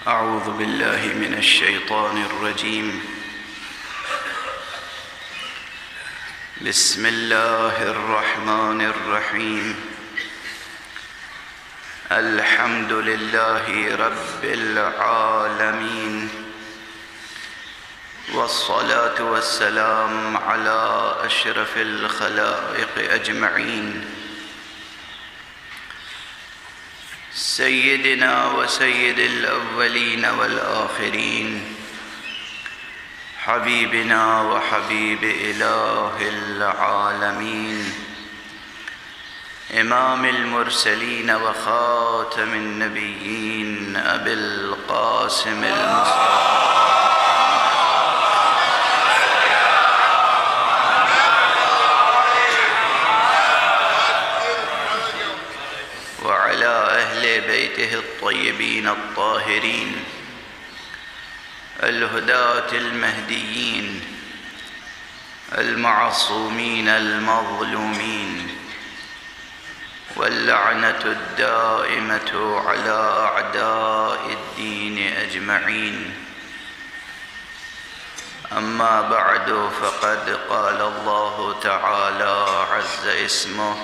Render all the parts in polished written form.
أعوذ بالله من الشيطان الرجيم. بسم الله الرحمن الرحيم. الحمد لله رب العالمين، والصلاة والسلام على أشرف الخلائق أجمعين، سيدنا وسيد الأولين والآخرين، حبيبنا وحبيب إله العالمين، إمام المرسلين وخاتم النبيين، أبي القاسم المصطفى وعلى أهل بيته الطيبين الطاهرين الهداة المهديين المعصومين المظلومين، واللعنة الدائمة على أعداء الدين أجمعين. أما بعد، فقد قال الله تعالى عز اسمه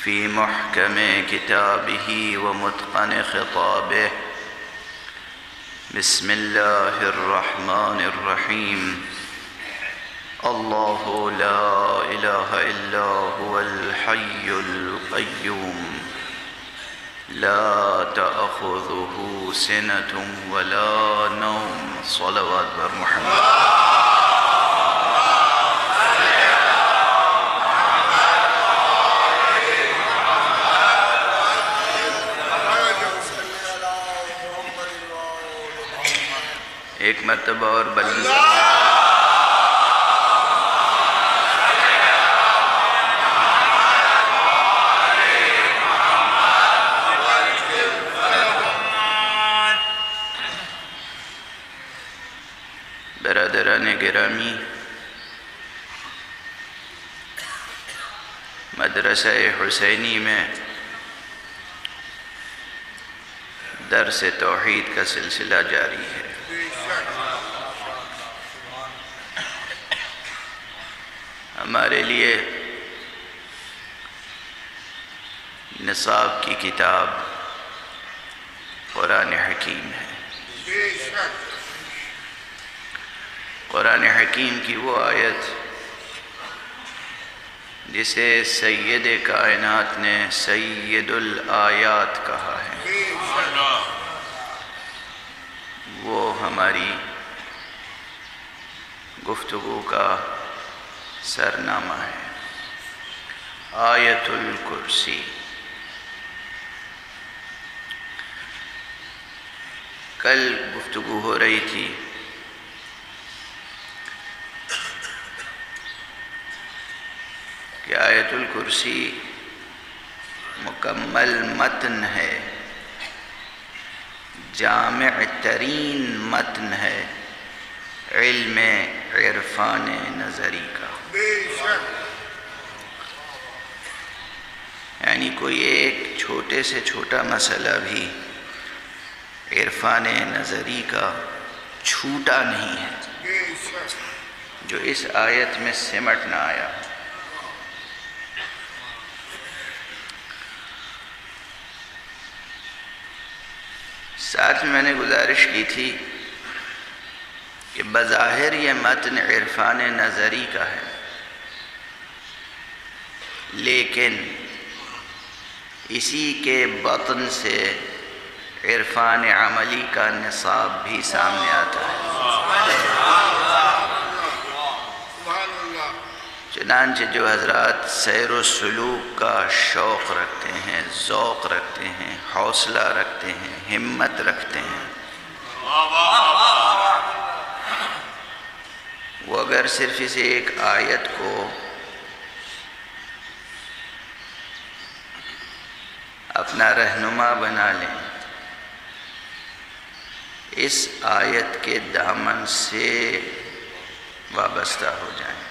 في محكم كتابه ومتقن خطابه. بسم الله الرحمن الرحيم. الله لا إله إلا هو الحي القيوم، لا تأخذه سنة ولا نوم. صلوات بر محمد. ایک مرتبہ اور بلند برادران گرامی، مدرسہ حسینی میں درس توحید کا سلسلہ جاری ہے۔ ہمارے لیے نصاب کی کتاب قرآن حکیم ہے۔ قرآن حکیم کی وہ آیت جسے سید کائنات نے سید الآیات کہا ہے، وہ ہماری گفتگو کا سرنامہ ہے۔ آیت الکرسی۔ کل گفتگو ہو رہی تھی کہ آیت الکرسی مکمل متن ہے، جامع ترین متن ہے علم عرفان نظری کا۔ یعنی کوئی ایک چھوٹے سے چھوٹا مسئلہ بھی عرفان نظری کا چھوٹا نہیں ہے جو اس آیت میں سمٹ نہ آیا۔ ساتھ میں نے گزارش کی تھی کہ بظاہر یہ متن عرفان نظری کا ہے، لیکن اسی کے بطن سے عرفان عملی کا نصاب بھی سامنے آتا ہے۔ چنانچہ جو حضرات سیر و سلوک کا شوق رکھتے ہیں، ذوق رکھتے ہیں، حوصلہ رکھتے ہیں، ہمت رکھتے ہیں، وہ اگر صرف اس ایک آیت کو اپنا رہنما بنا لیں، اس آیت کے دامن سے وابستہ ہو جائیں،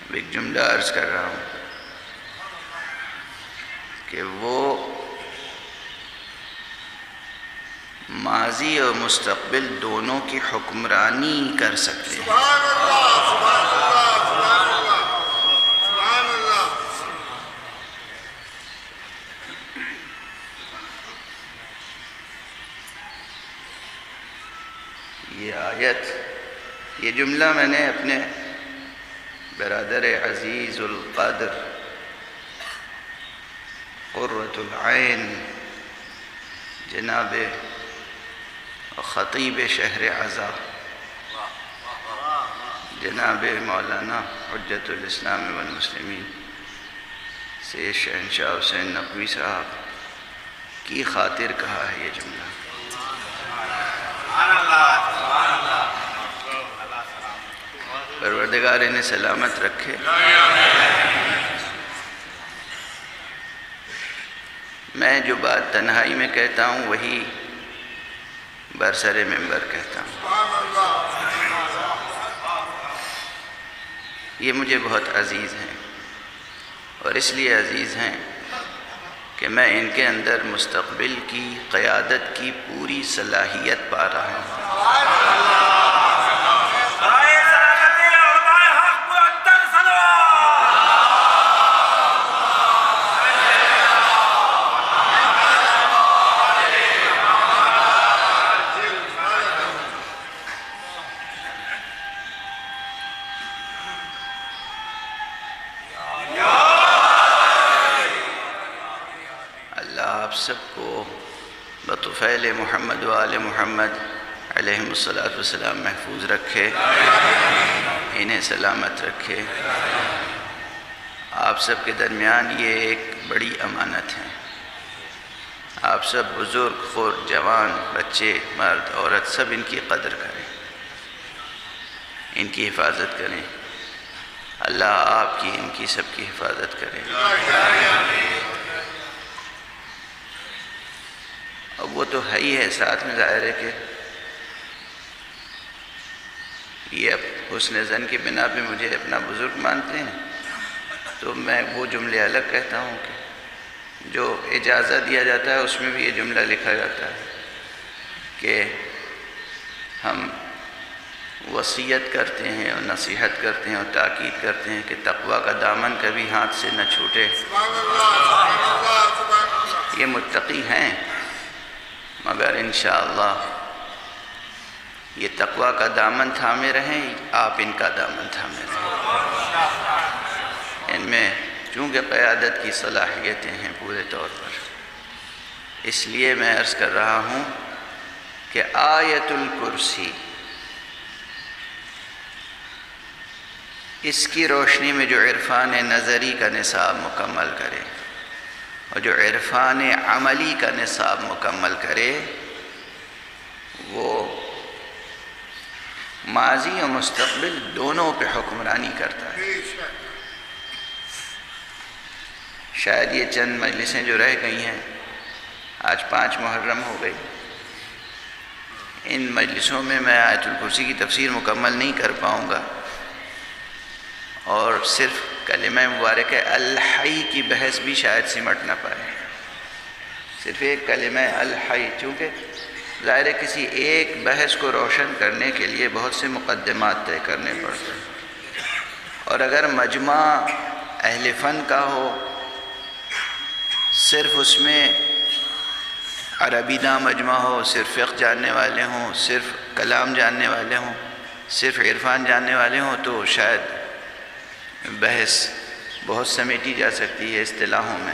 ایک جملہ عرض کر رہا ہوں کہ وہ ماضی اور مستقبل دونوں کی حکمرانی کر سکتے ہیں۔ سبحان اللہ، سبحان اللہ، سبحان اللہ، سبحان اللہ۔ یہ آیت، یہ جملہ میں نے اپنے برادر عزیز القادر قرۃ العین جناب خطیب شہر عزا جناب مولانا حجت الاسلام والمسلمین سید شہنشاہ حسین نقوی صاحب کی خاطر کہا ہے یہ جملہ۔ پروردگار انہیں سلامت رکھے۔ میں جو بات تنہائی میں کہتا ہوں وہی برسر ممبر کہتا ہوں۔ یہ مجھے بہت عزیز ہیں، اور اس لیے عزیز ہیں کہ میں ان کے اندر مستقبل کی قیادت کی پوری صلاحیت پا رہا ہوں۔ سب کو بطفیل محمد و آل محمد علیہم السلام محفوظ رکھے، انہیں سلامت رکھے۔ آپ سب کے درمیان یہ ایک بڑی امانت ہے۔ آپ سب بزرگ، خرد، جوان، بچے، مرد، عورت سب ان کی قدر کریں، ان کی حفاظت کریں۔ اللہ آپ کی، ان کی، سب کی حفاظت کرے۔ اب وہ تو ہے ہی ہے، ساتھ میں ظاہر ہے کہ یہ اب حسن ظن کی بنا پہ مجھے اپنا بزرگ مانتے ہیں، تو میں وہ جملے الگ کہتا ہوں کہ جو اجازہ دیا جاتا ہے اس میں بھی یہ جملہ لکھا جاتا ہے کہ ہم وصیت کرتے ہیں اور نصیحت کرتے ہیں اور تاکید کرتے ہیں کہ تقویٰ کا دامن کبھی ہاتھ سے نہ چھوٹے۔ یہ متقی ہیں، مگر انشاءاللہ یہ تقویٰ کا دامن تھامے رہیں، آپ ان کا دامن تھامے رہیں۔ ان میں چونکہ قیادت کی صلاحیتیں ہیں پورے طور پر، اس لیے میں عرض کر رہا ہوں کہ آیت الکرسی اس کی روشنی میں جو عرفان نظری کا نصاب مکمل کرے اور جو عرفان عملی کا نصاب مکمل کرے، وہ ماضی و مستقبل دونوں پہ حکمرانی کرتا ہے۔ شاید یہ چند مجلسیں جو رہ گئی ہیں، آج 5 محرم ہو گئی، ان مجلسوں میں آیت الکرسی کی تفسیر مکمل نہیں کر پاؤں گا، اور صرف کلمہ مبارک الحی کی بحث بھی شاید سمٹ نہ پائے۔ صرف ایک کلمہ الحی، چونکہ ظاہر کسی ایک بحث کو روشن کرنے کے لیے بہت سے مقدمات طے کرنے پڑتے ہیں، اور اگر مجمع اہل فن کا ہو، صرف اس میں عربی داں مجمع ہو، صرف فقہ جاننے والے ہوں، صرف کلام جاننے والے ہوں، صرف عرفان جاننے والے ہوں، تو شاید بحث بہت سمیٹی جا سکتی ہے اصطلاحوں میں۔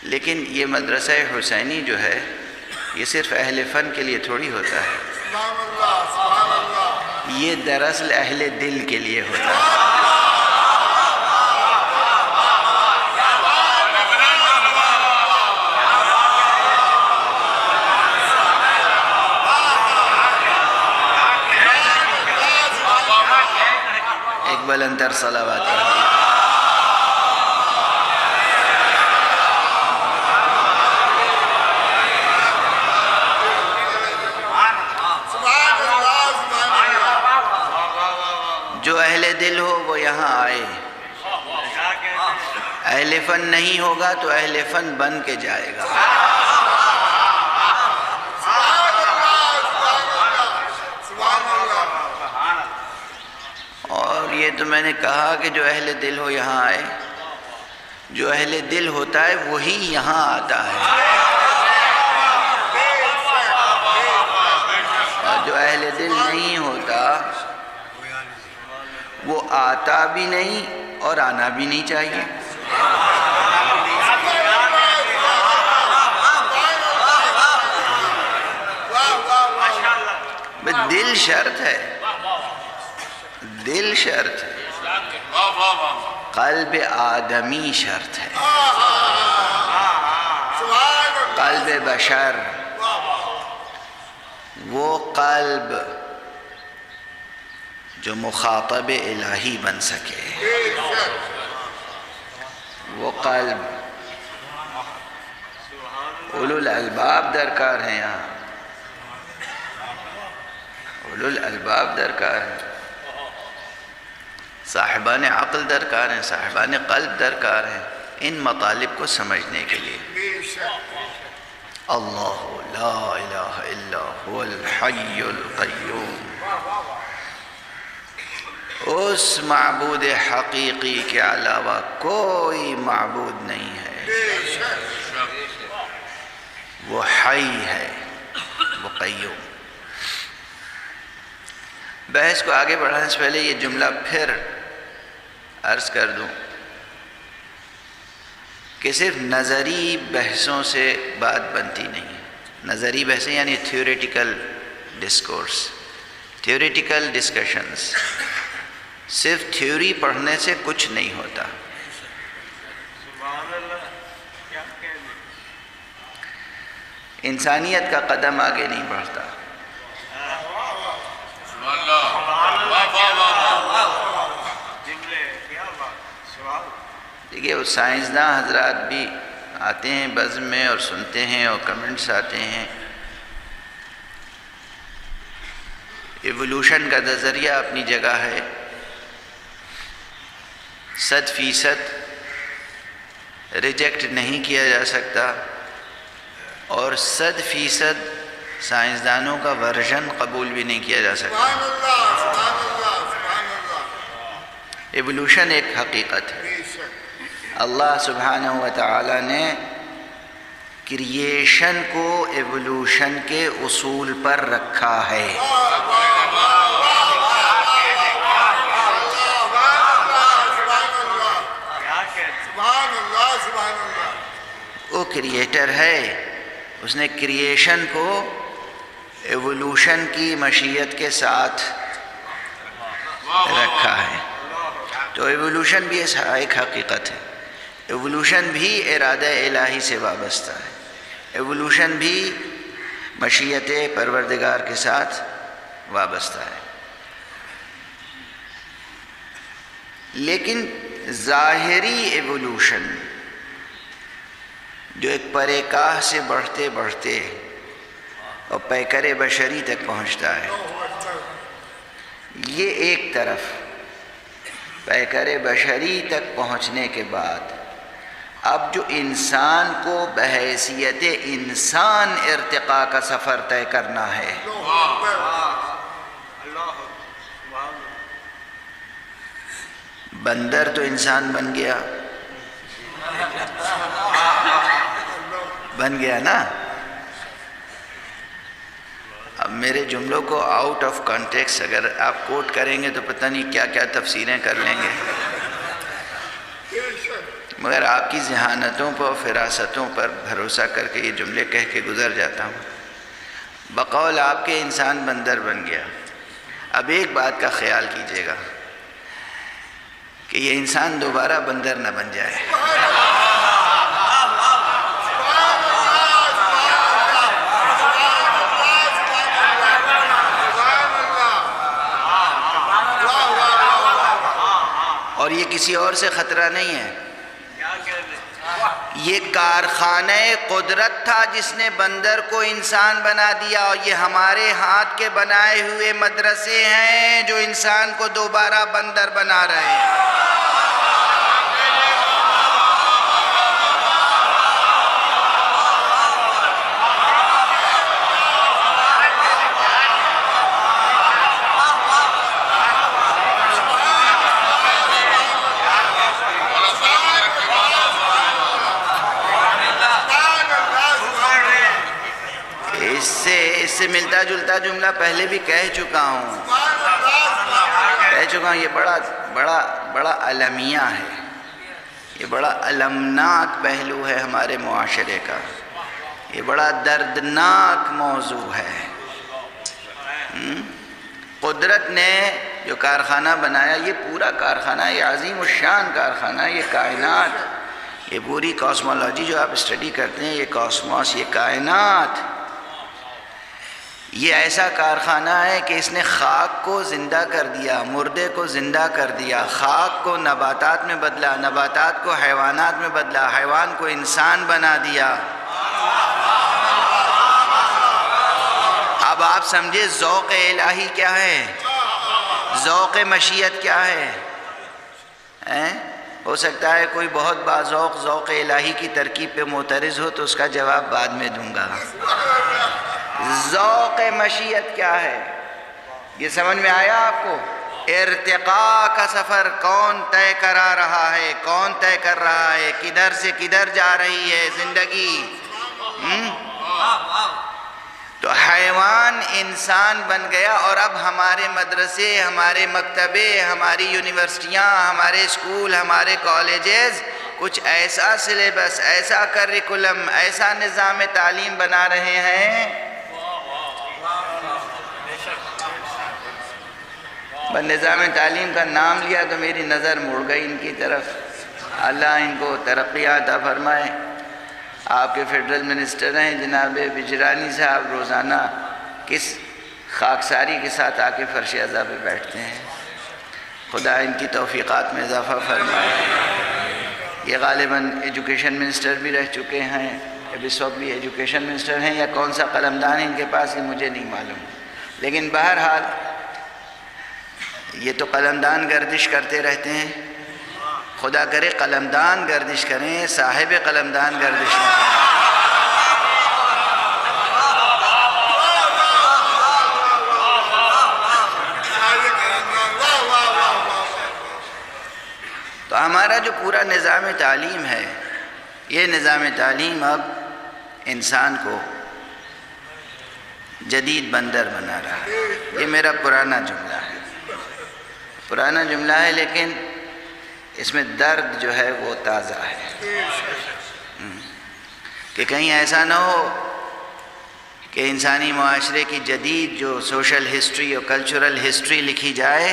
لیکن یہ مدرسہ حسینی جو ہے یہ صرف اہل فن کے لیے تھوڑی ہوتا ہے، سبحان اللہ سبحان اللہ یہ دراصل اہل دل کے لیے ہوتا ہے۔ ایک بلندر صلوات ہے۔ سبحان اللہ سبحان اللہ جو اہل دل ہو وہ یہاں آئے، اہل فن نہیں ہوگا تو اہل فن بن کے جائے گا۔ سبحان اللہ سبحان اللہ اور یہ تو میں نے کہا کہ جو اہل دل ہو یہاں آئے، جو اہل دل ہوتا ہے وہی یہاں آتا ہے، اور جو اہل دل نہیں ہوتا وہ آتا بھی نہیں اور آنا بھی نہیں چاہیے۔ بس دل شرط ہے، دل شرط ہے، قلب آدمی شرط ہے، قلب بشر، وہ قلب جو مخاطب الہی بن سکے، وہ قلب، اولو الالباب درکار ہیں یہاں، اولو الالباب درکار ہیں، صاحبان عقل درکار ہیں، صاحبان قلب درکار ہیں ان مطالب کو سمجھنے کے لیے۔ اللہ لا الہ الا هو الحی القیوم، اس معبود حقیقی کے علاوہ کوئی معبود نہیں ہے، وہ حی ہے، وہ قیوم۔ بحث کو آگے بڑھانے سے پہلے یہ جملہ پھر عرض کر دوں کہ صرف نظری بحثوں سے بات بنتی نہیں ہے۔ نظری بحثیں یعنی تھیوریٹیکل ڈسکورس، تھیوریٹیکل ڈسکشنز، صرف تھیوری پڑھنے سے کچھ نہیں ہوتا۔ انسانیت کا قدم آگے نہیں بڑھتا۔ دیکھیے وہ سائنسداں حضرات بھی آتے ہیں بزم میں اور سنتے ہیں اور کمنٹس آتے ہیں، ایوولوشن کا نظریہ اپنی جگہ ہے، 100% ریجیکٹ نہیں کیا جا سکتا، اور 100% سائنسدانوں کا ورژن قبول بھی نہیں کیا جا سکتا۔ سبحان اللہ سبحان اللہ سبحان اللہ ایوولوشن ایک حقیقت ہے۔ اللہ سبحانہ و تعالی نے کریشن کو ایوولوشن کے اصول پر رکھا ہے۔ وہ کریٹر ہے، اس نے کریشن کو ایوولوشن کی مشیت کے ساتھ رکھا ہے۔ تو ایوولوشن بھی ایک حقیقت ہے، ایوولوشن بھی ارادہ الہی سے وابستہ ہے، ایوولوشن بھی مشیت پروردگار کے ساتھ وابستہ ہے۔ لیکن ظاہری ایوولوشن جو ایک پرے کاہ سے بڑھتے بڑھتے اور پیکر بشری تک پہنچتا ہے، یہ ایک طرف پیکر بشری تک پہنچنے کے بعد اب جو انسان کو بحیثیت انسان ارتقاء کا سفر طے کرنا ہے، بندر تو انسان بن گیا نا۔ اب میرے جملوں کو آؤٹ آف کانٹیکس اگر آپ کوٹ کریں گے تو پتہ نہیں کیا کیا تفسیریں کر لیں گے، مگر آپ کی ذہانتوں پر فراستوں پر بھروسہ کر کے یہ جملے کہہ کے گزر جاتا ہوں۔ بقول آپ کے انسان بندر بن گیا. اب ایک بات کا خیال کیجیے گا کہ یہ انسان دوبارہ بندر نہ بن جائے. اور یہ کسی اور سے خطرہ نہیں ہے، یہ کارخانہ قدرت تھا جس نے بندر کو انسان بنا دیا، اور یہ ہمارے ہاتھ کے بنائے ہوئے مدرسے ہیں جو انسان کو دوبارہ بندر بنا رہے ہیں. اس سے ملتا جلتا جملہ پہلے بھی کہہ چکا ہوں، یہ بڑا المیہ ہے، یہ بڑا المناک پہلو ہے ہمارے معاشرے کا، یہ بڑا دردناک موضوع ہے. قدرت نے جو کارخانہ بنایا، یہ پورا کارخانہ، یہ عظیم الشان کارخانہ، یہ کائنات، یہ پوری کاسمولوجی جو آپ اسٹڈی کرتے ہیں، یہ کاسموس، یہ کائنات، یہ ایسا کارخانہ ہے کہ اس نے خاک کو زندہ کر دیا، مردے کو زندہ کر دیا، خاک کو نباتات میں بدلا، نباتات کو حیوانات میں بدلا، حیوان کو انسان بنا دیا. اب آپ سمجھے ذوق الہی کیا ہے، ذوق مشیت کیا ہے. ہو سکتا ہے کوئی بہت باذوق ذوق الہی کی ترکیب پہ معترض ہو تو اس کا جواب بعد میں دوں گا. ذوق مشیت کیا ہے یہ سمجھ میں آیا آپ کو؟ ارتقاء کا سفر کون طے کرا رہا ہے، کون طے کر رہا ہے، کدھر سے کدھر جا رہی ہے زندگی. تو حیوان انسان بن گیا، اور اب ہمارے مدرسے، ہمارے مکتبے، ہماری یونیورسٹیاں، ہمارے اسکول، ہمارے کالجز کچھ ایسا سلیبس، ایسا کریکولم، ایسا نظام تعلیم بنا رہے ہیں. نظام تعلیم کا نام لیا تو میری نظر مڑ گئی ان کی طرف. اللہ ان کو ترقی عطا فرمائے. آپ کے فیڈرل منسٹر ہیں جناب وجرانی صاحب، روزانہ کس خاکساری کے ساتھ آ کے فرش عزا پہ بیٹھتے ہیں. خدا ان کی توفیقات میں اضافہ فرمائے. یہ غالباً ایجوکیشن منسٹر بھی رہ چکے ہیں، اس وقت بھی ایجوکیشن منسٹر ہیں، یا کون سا قلمدان ان کے پاس، یہ مجھے نہیں معلوم. لیکن بہرحال یہ تو قلمدان گردش کرتے رہتے ہیں. خدا کرے قلمدان گردش کریں، صاحب قلمدان گردش نہ کریں. تو ہمارا جو پورا نظام تعلیم ہے، یہ نظام تعلیم اب انسان کو جدید بندر بنا رہا ہے. یہ میرا پرانا جملہ ہے، پرانا جملہ ہے، لیکن اس میں درد جو ہے وہ تازہ ہے کہ کہیں ایسا نہ ہو کہ انسانی معاشرے کی جدید جو سوشل ہسٹری اور کلچرل ہسٹری لکھی جائے،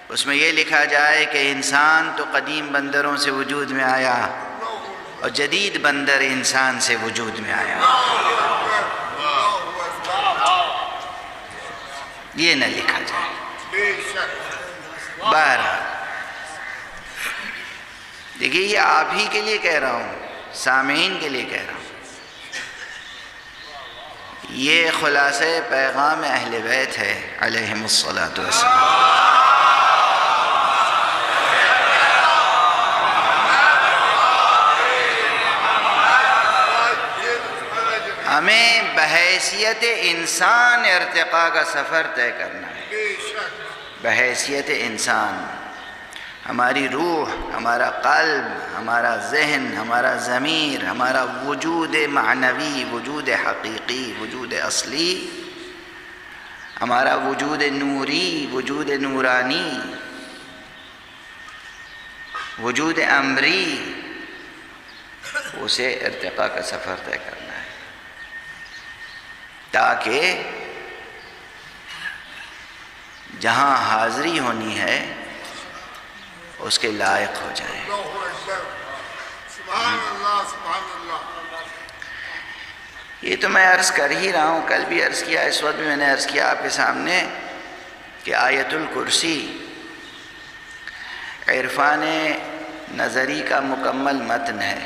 اس میں یہ لکھا جائے کہ انسان تو قدیم بندروں سے وجود میں آیا اور جدید بندر انسان سے وجود میں آیا. یہ نہ لکھا جائے. بہرحال دیکھیے، یہ آپ ہی کے لیے کہہ رہا ہوں، سامعین کے لیے کہہ رہا ہوں. یہ خلاصہ پیغام اہل بیت ہے علیہم الصلاۃ والسلام. ہمیں بحیثیت انسان ارتقاء کا سفر طے کرنا ہے. بحیثیت انسان، ہماری روح، ہمارا قلب، ہمارا ذہن، ہمارا ضمیر، ہمارا وجود معنوی، وجود حقیقی، وجود اصلی، ہمارا وجود نوری، وجود نورانی، وجود امری، اسے ارتقاء کا سفر طے کرنا ہے تاکہ جہاں حاضری ہونی ہے اس کے لائق ہو جائیں۔ اللہ اکبر، سبحان اللہ سبحان اللہ۔ یہ تو میں عرض کر ہی رہا ہوں، کل بھی عرض کیا، اس وقت بھی میں نے عرض کیا آپ کے سامنے کہ آیت الکرسی عرفان نظری کا مکمل متن ہے،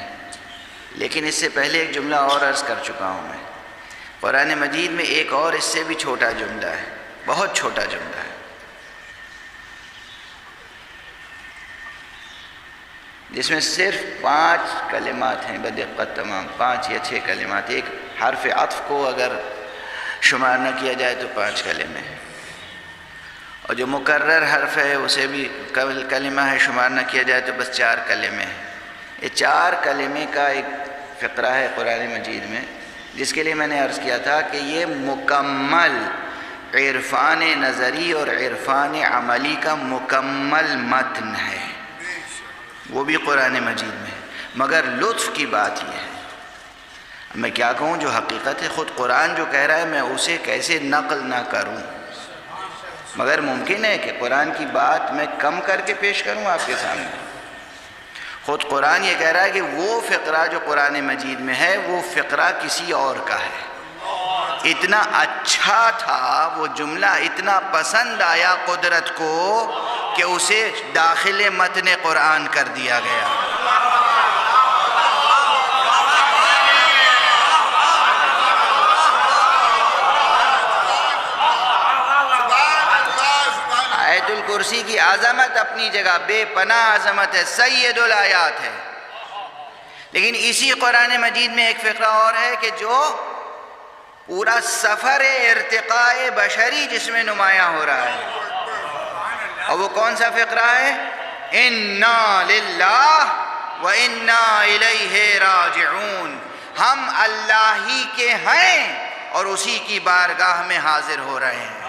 لیکن اس سے پہلے ایک جملہ اور عرض کر چکا ہوں میں، قرآن مجید میں ایک اور اس سے بھی چھوٹا جملہ ہے، بہت چھوٹا جملہ ہے، جس میں صرف 5 کلمات ہیں بدقت، تمام 5 یا 6 کلمات، ایک حرف عطف کو اگر شمار نہ کیا جائے تو 5 کلمے ہیں، اور جو مکرر حرف ہے اسے بھی کلمہ ہے، شمار نہ کیا جائے تو بس 4 کلمے ہیں۔ یہ 4 کلمے کا ایک فقرہ ہے قرآن مجید میں، جس کے لیے میں نے عرض کیا تھا کہ یہ مکمل عرفان نظری اور عرفان عملی کا مکمل متن ہے، وہ بھی قرآن مجید میں، مگر لطف کی بات یہ ہے، میں کیا کہوں، جو حقیقت ہے خود قرآن جو کہہ رہا ہے میں اسے کیسے نقل نہ کروں، مگر ممکن ہے کہ قرآن کی بات میں کم کر کے پیش کروں آپ کے سامنے۔ خود قرآن یہ کہہ رہا ہے کہ وہ فقرہ جو قرآن مجید میں ہے وہ فقرہ کسی اور کا ہے، اتنا اچھا تھا وہ جملہ، اتنا پسند آیا قدرت کو کہ اسے داخل متن قرآن کر دیا گیا۔ آیت الکرسی کی عظمت اپنی جگہ بے پناہ عظمت ہے، سید الآیات ہے، لیکن اسی قرآن مجید میں ایک فقرہ اور ہے کہ جو پورا سفر ارتقاء بشری جس میں نمایاں ہو رہا ہے، اور وہ کون سا فقرہ ہے؟ اِنَّا لِلَّهِ وَإِنَّا إِلَيْهِ رَاجِعُونَ، ہم اللہ ہی کے ہیں اور اسی کی بارگاہ میں حاضر ہو رہے ہیں،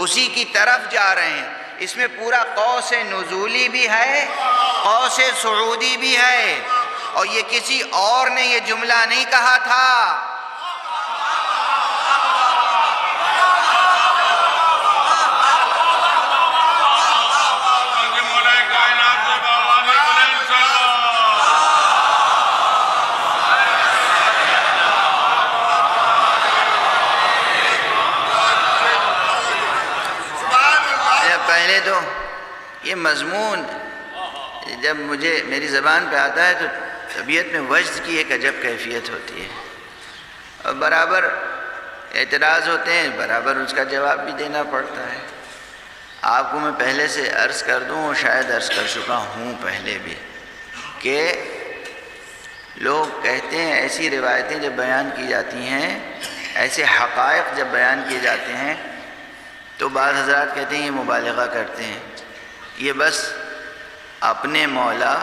اسی کی طرف جا رہے ہیں۔ اس میں پورا قوس نزولی بھی ہے، قوس صعودی بھی ہے، اور یہ کسی اور نے یہ جملہ نہیں کہا تھا، پہلے تو یہ مضمون جب میری زبان پہ آتا ہے تو طبیعت میں وجد کی ایک عجب کیفیت ہوتی ہے، اور برابر اعتراض ہوتے ہیں، برابر اس کا جواب بھی دینا پڑتا ہے۔ آپ کو میں پہلے سے عرض کر دوں، اور شاید عرض کر چکا ہوں پہلے بھی، کہ لوگ کہتے ہیں ایسی روایتیں جب بیان کی جاتی ہیں، ایسے حقائق جب بیان کیے جاتے ہیں تو بعض حضرات کہتے ہیں یہ مبالغہ کرتے ہیں، یہ بس اپنے مولا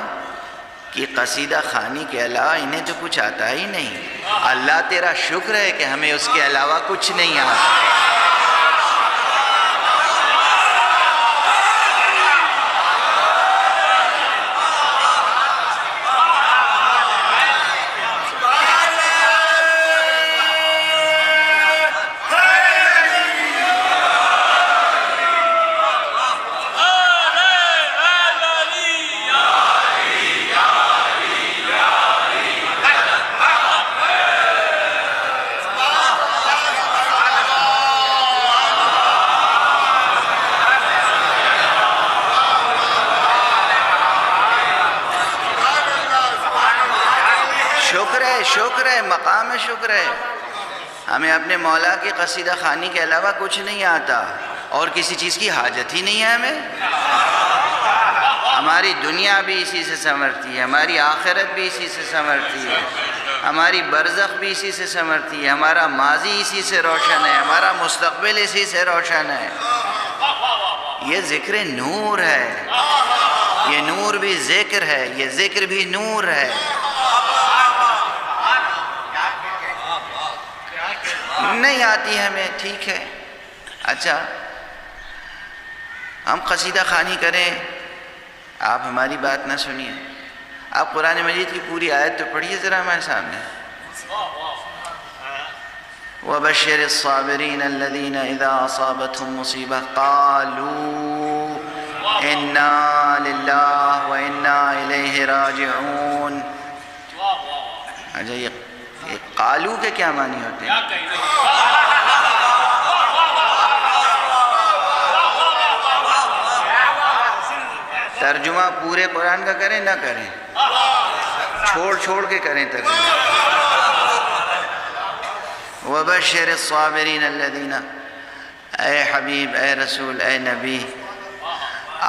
کی قصیدہ خوانی کے علاوہ انہیں تو کچھ آتا ہی نہیں، اللہ تیرا شکر ہے کہ ہمیں اس کے علاوہ کچھ نہیں آتا۔ شکر ہے، مقام شکر ہے، ہمیں اپنے مولا کی قصیدہ خوانی کے علاوہ کچھ نہیں آتا، اور کسی چیز کی حاجت ہی نہیں ہے ہمیں۔ ہماری دنیا بھی اسی سے سنورتی ہے، ہماری آخرت بھی اسی سے سنورتی ہے، ہماری برزخ بھی اسی سے سنورتی ہے، ہمارا ماضی اسی سے روشن ہے، ہمارا مستقبل اسی سے روشن ہے۔ یہ ذکر نور ہے، یہ نور بھی ذکر ہے، یہ ذکر بھی نور ہے۔ نہیں آتی ہمیں، ٹھیک ہے، اچھا ہم قصیدہ خوانی کریں، آپ ہماری بات نہ سنیے، آپ قرآن مجید کی پوری آیت تو پڑھیے ذرا ہمارے سامنے، وبشر الصابرین الذین اذا اصابتهم مصیبہ قالوا انا للہ وانا الیہ راجعون. اچھا یہ قالو کے کیا معنی ہوتے ہیں؟ ترجمہ پورے قرآن کا کریں نہ کریں، چھوڑ کے کریں ترجمہ. وبشر الصابرین الذین، اے حبیب، اے رسول، اے نبی،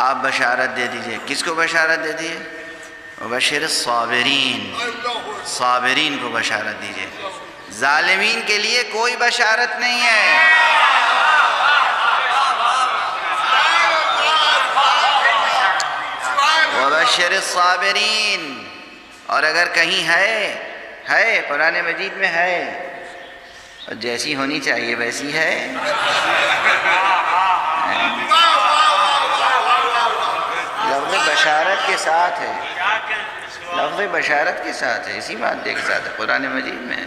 آپ بشارت دے دیجئے. کس کو بشارت دے دیجئے؟ وبشر الصابرین، صابرین کو بشارت دیجئے. ظالمین کے لیے کوئی بشارت نہیں ہے. وبشر الصابرین. اور اگر کہیں ہے قرآن مجید میں ہے، جیسی ہونی چاہیے ویسی ہے. لفظ بشارت کے ساتھ ہے، لفظ بشارت کے ساتھ ہے، اسی مادے کے ساتھ ہے قرآن مجید میں.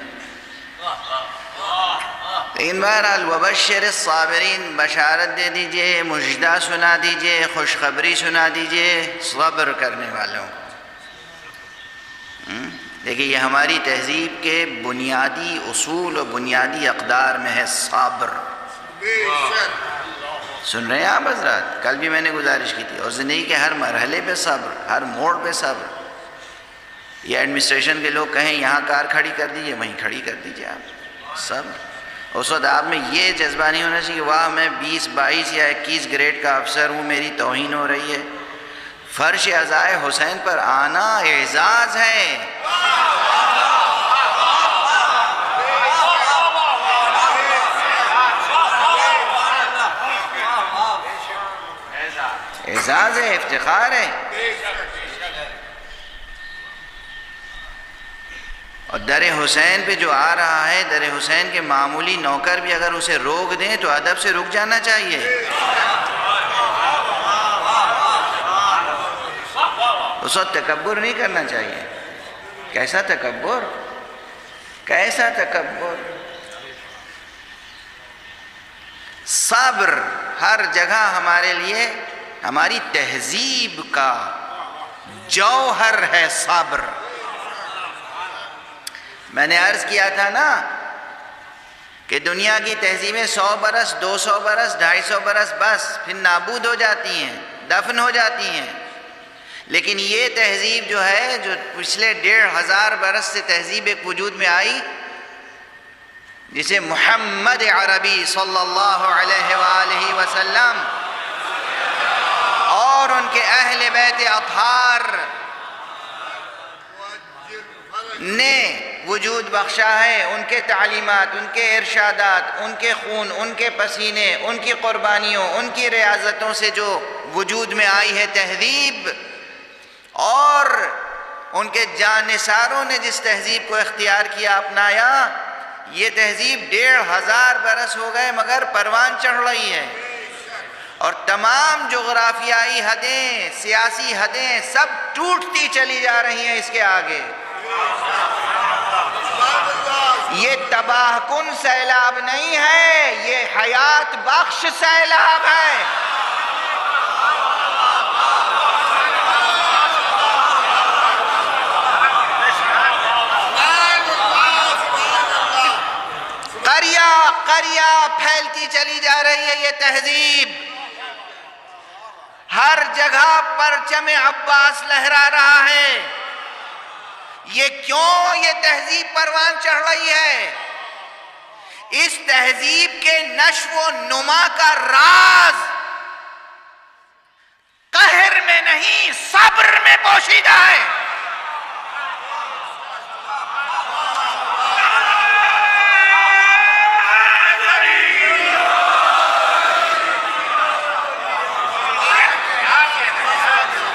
لیکن بہرحال وبشر الصابرین، بشارت دے دیجئے، مژدہ سنا دیجئے، خوشخبری سنا دیجئے صبر کرنے والوں کو. دیکھیے یہ ہماری تہذیب کے بنیادی اصول و بنیادی اقدار میں ہے صبر. سن رہے ہیں آپ حضرات؟ کل بھی میں نے گزارش کی تھی. اور زندگی کے ہر مرحلے پہ صبر، ہر موڑ پہ صبر. یہ ایڈمنسٹریشن کے لوگ کہیں یہاں کار کھڑی کر دیجئے، وہیں کھڑی کر دیجئے. آپ صبر. اس وقت آپ میں یہ جذبہ نہیں ہونا چاہیے واہ میں 20 22 یا 21 گریڈ کا افسر ہوں، میری توہین ہو رہی ہے. فرش عزائے حسین پر آنا اعزاز ہے. اعزاز ہے، افتخار ہے. اور در حسین پہ جو آ رہا ہے، در حسین کے معمولی نوکر بھی اگر اسے روک دیں تو ادب سے رک جانا چاہیے. اس وقت تکبر نہیں کرنا چاہیے. کیسا تکبر، کیسا تکبر. صبر ہر جگہ ہمارے لیے، ہماری تہذیب کا جوہر ہے صبر. میں نے عرض کیا تھا نا کہ دنیا کی تہذیبیں 100 برس 200 برس 250 برس بس پھر نابود ہو جاتی ہیں، دفن ہو جاتی ہیں. لیکن یہ تہذیب جو ہے، جو پچھلے 1500 برس سے تہذیب ایک وجود میں آئی، جسے محمد عربی صلی اللہ علیہ وآلہ وسلم اور ان کے اہل بیت اطہار نے وجود بخشا ہے. ان کے تعلیمات، ان کے ارشادات، ان کے خون، ان کے پسینے، ان کی قربانیوں، ان کی ریاضتوں سے جو وجود میں آئی ہے تہذیب، اور ان کے جانثاروں نے جس تہذیب کو اختیار کیا، اپنایا، یہ تہذیب 1500 برس ہو گئے مگر پروان چڑھ رہی ہے. اور تمام جغرافیائی حدیں، سیاسی حدیں سب ٹوٹتی چلی جا رہی ہیں اس کے آگے. یہ تباہ کن سیلاب نہیں ہے، یہ حیات بخش سیلاب ہے. قریہ پھیلتی چلی جا رہی ہے یہ تہذیب. ہر جگہ پرچم عباس لہرا رہا ہے. یہ کیوں یہ تہذیب پروان چڑھ رہی ہے؟ اس تہذیب کے نشو و نما کا راز قہر میں نہیں، صبر میں پوشیدہ ہے.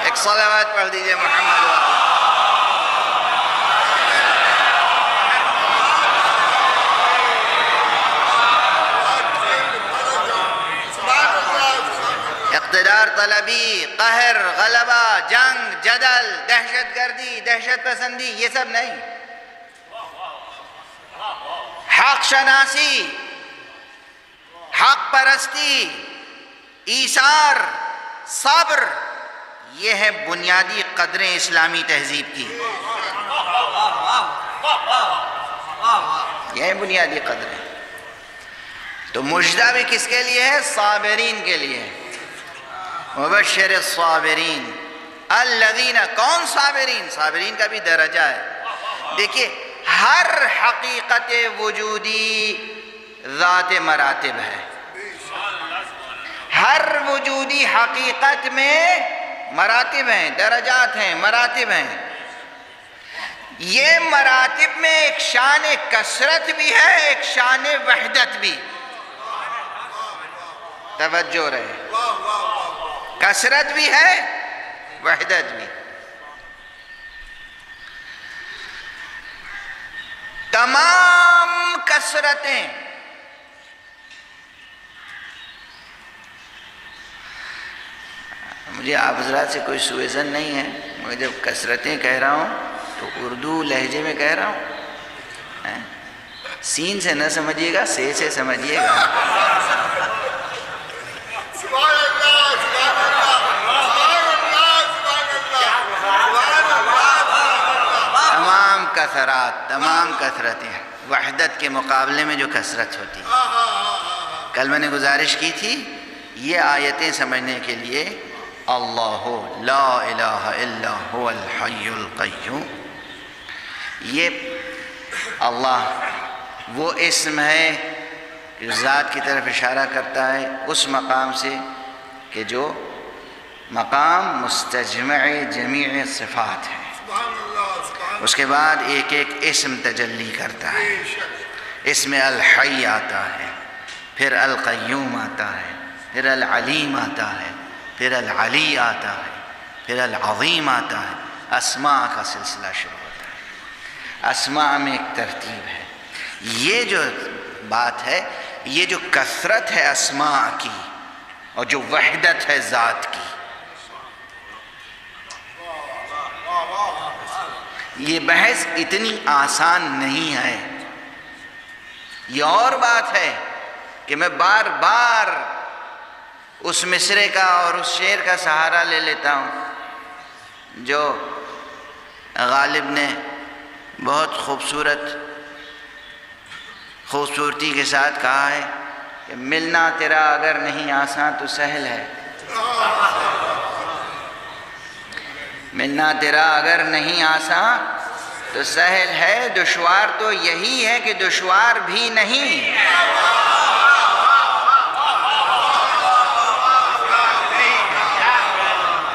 ایک صلوات پڑھ دیجئے محمد و اقتدار طلبی، قہر، غلبہ، جنگ، جدل، دہشت گردی، دہشت پسندی، یہ سب نہیں. حق شناسی، حق پرستی، ایثار، صبر، یہ ہے بنیادی قدریں اسلامی تہذیب کی. یہ ہے بنیادی قدریں. تو مجدہ بھی کس کے لیے ہے؟ صابرین کے لیے. مبشر الصابرین الذین، کون صابرین؟ صابرین کا بھی درجہ ہے. دیکھیے ہر حقیقت وجودی ذات مراتب ہے. ہر وجودی حقیقت میں مراتب ہیں، درجات ہیں، مراتب ہیں. یہ مراتب میں ایک شان کثرت بھی ہے، ایک شان وحدت بھی. توجہ رہے، کثرت بھی ہے، وحدت بھی. تمام کثرتیں مجھے آپ حضرات سے کوئی سوء ظن نہیں ہے، مگر جب کثرتیں کہہ رہا ہوں تو اردو لہجے میں کہہ رہا ہوں. سین سے نہ سمجھیے گا، سے سمجھیے گا. سبحان اللہ، سبحان اللہ، سبحان اللہ، سبحان اللہ. تمام کثرات، تمام کثرتیں وحدت کے مقابلے میں جو کثرت ہوتی ہے. کل میں نے گزارش کی تھی یہ آیتیں سمجھنے کے لیے اللہ لا الہ الا هو الحی القیوم، یہ اللہ وہ اسم ہے کہ ذات کی طرف اشارہ کرتا ہے اس مقام سے کہ جو مقام مستجمع جمیع صفات ہے. اس کے بعد ایک ایک اسم تجلی کرتا ہے. اس میں الحی آتا ہے، پھر القیوم آتا ہے، پھر العلیم آتا ہے، پھر العلی آتا ہے، پھر العظیم آتا ہے. اسماء کا سلسلہ شروع ہوتا ہے. اسماء میں ایک ترتیب ہے. یہ جو بات ہے، یہ جو کثرت ہے اسماء کی اور جو وحدت ہے ذات کی، یہ بحث اتنی آسان نہیں ہے. یہ اور بات ہے کہ میں بار بار اس مصرے کا اور اس شعر کا سہارا لے لیتا ہوں جو غالب نے بہت خوبصورتی کے ساتھ کہا ہے کہ ملنا تیرا اگر نہیں آسان تو سہل ہے. ملنا تیرا اگر نہیں آسان تو سہل ہے، دشوار تو یہی ہے کہ دشوار بھی نہیں.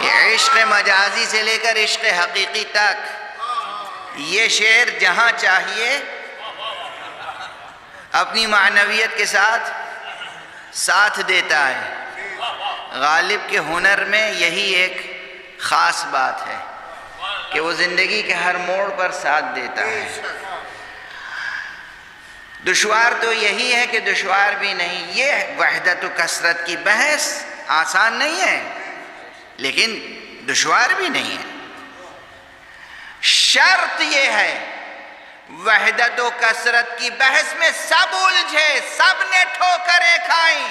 یہ عشق مجازی سے لے کر عشق حقیقی تک یہ شعر جہاں چاہیے اپنی معنویت کے ساتھ دیتا ہے. غالب کے ہنر میں یہی ایک خاص بات ہے کہ وہ زندگی کے ہر موڑ پر ساتھ دیتا ہے. دشوار تو یہی ہے کہ دشوار بھی نہیں. یہ وحدت و کثرت کی بحث آسان نہیں ہے لیکن دشوار بھی نہیں ہے. شرط یہ ہے وحدت و کثرت کی بحث میں سب الجھے، سب نے ٹھوکریں کھائیں،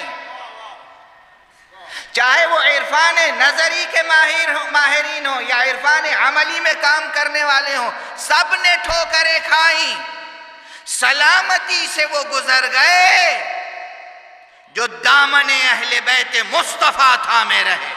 چاہے وہ عرفان نظری کے ماہرین ہوں یا عرفان عملی میں کام کرنے والے ہوں، سب نے ٹھوکریں کھائیں. سلامتی سے وہ گزر گئے جو دامن اہل بیت مصطفیٰ تھامے رہے.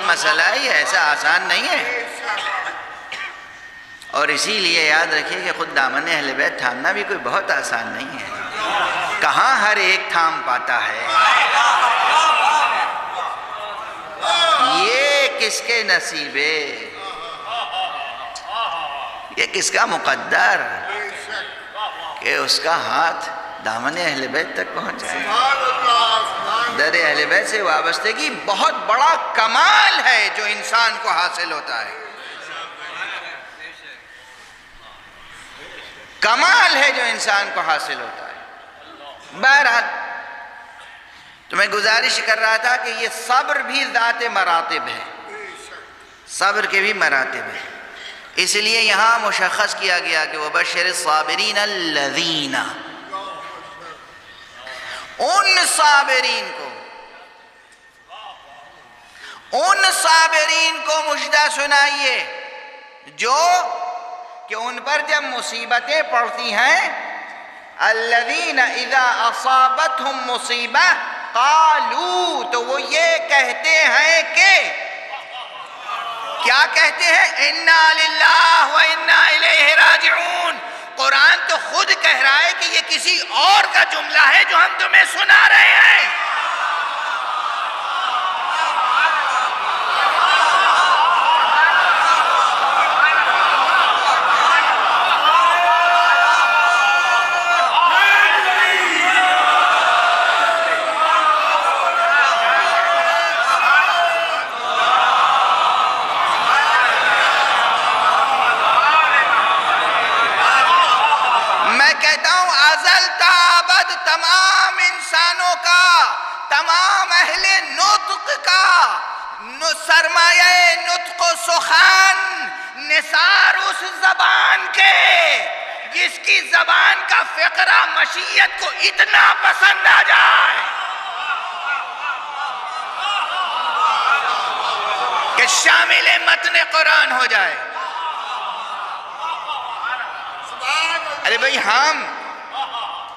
مسئلہ ہی ایسا آسان نہیں ہے. اور اسی لیے یاد رکھیے کہ خود دامن اہل بیت تھامنا بھی کوئی بہت آسان نہیں ہے. کہاں ہر ایک تھام پاتا ہے. یہ کس کے نصیبے، یہ کس کا مقدر کہ اس کا ہاتھ دامن اہل بیت تک پہنچ جائے. در اہل بیت سے وابستگی بہت بڑا کمال ہے جو انسان کو حاصل ہوتا ہے. کمال ہے جو انسان کو حاصل ہوتا ہے۔ بہرحال تو میں گزارش کر رہا تھا کہ یہ صبر بھی ذات مراتب ہے، صبر کے بھی مراتب ہیں، اس لیے یہاں مشخص کیا گیا کہ وَبَشِّرِ الصَّابِرِينَ الَّذِينَ، ان صابرین کو مژدہ سنائیے جو کہ ان پر جب مصیبتیں پڑتی ہیں الذین اذا اصابتہم مصیبہ قالوا، تو وہ یہ کہتے ہیں کہ کیا کہتے ہیں؟ انا للہ و انا الیہ راجعون۔ قرآن تو خود کہہ رہا ہے کہ یہ کسی اور کا جملہ ہے جو ہم تمہیں سنا رہے ہیں۔ تمام انسانوں کا، تمام اہل نطق کا سرمایہ نطق و سخن نثار اس زبان کے جس کی زبان کا فقرہ مشیت کو اتنا پسند آ جائے کہ شامل متن قرآن ہو جائے۔ ارے بھائی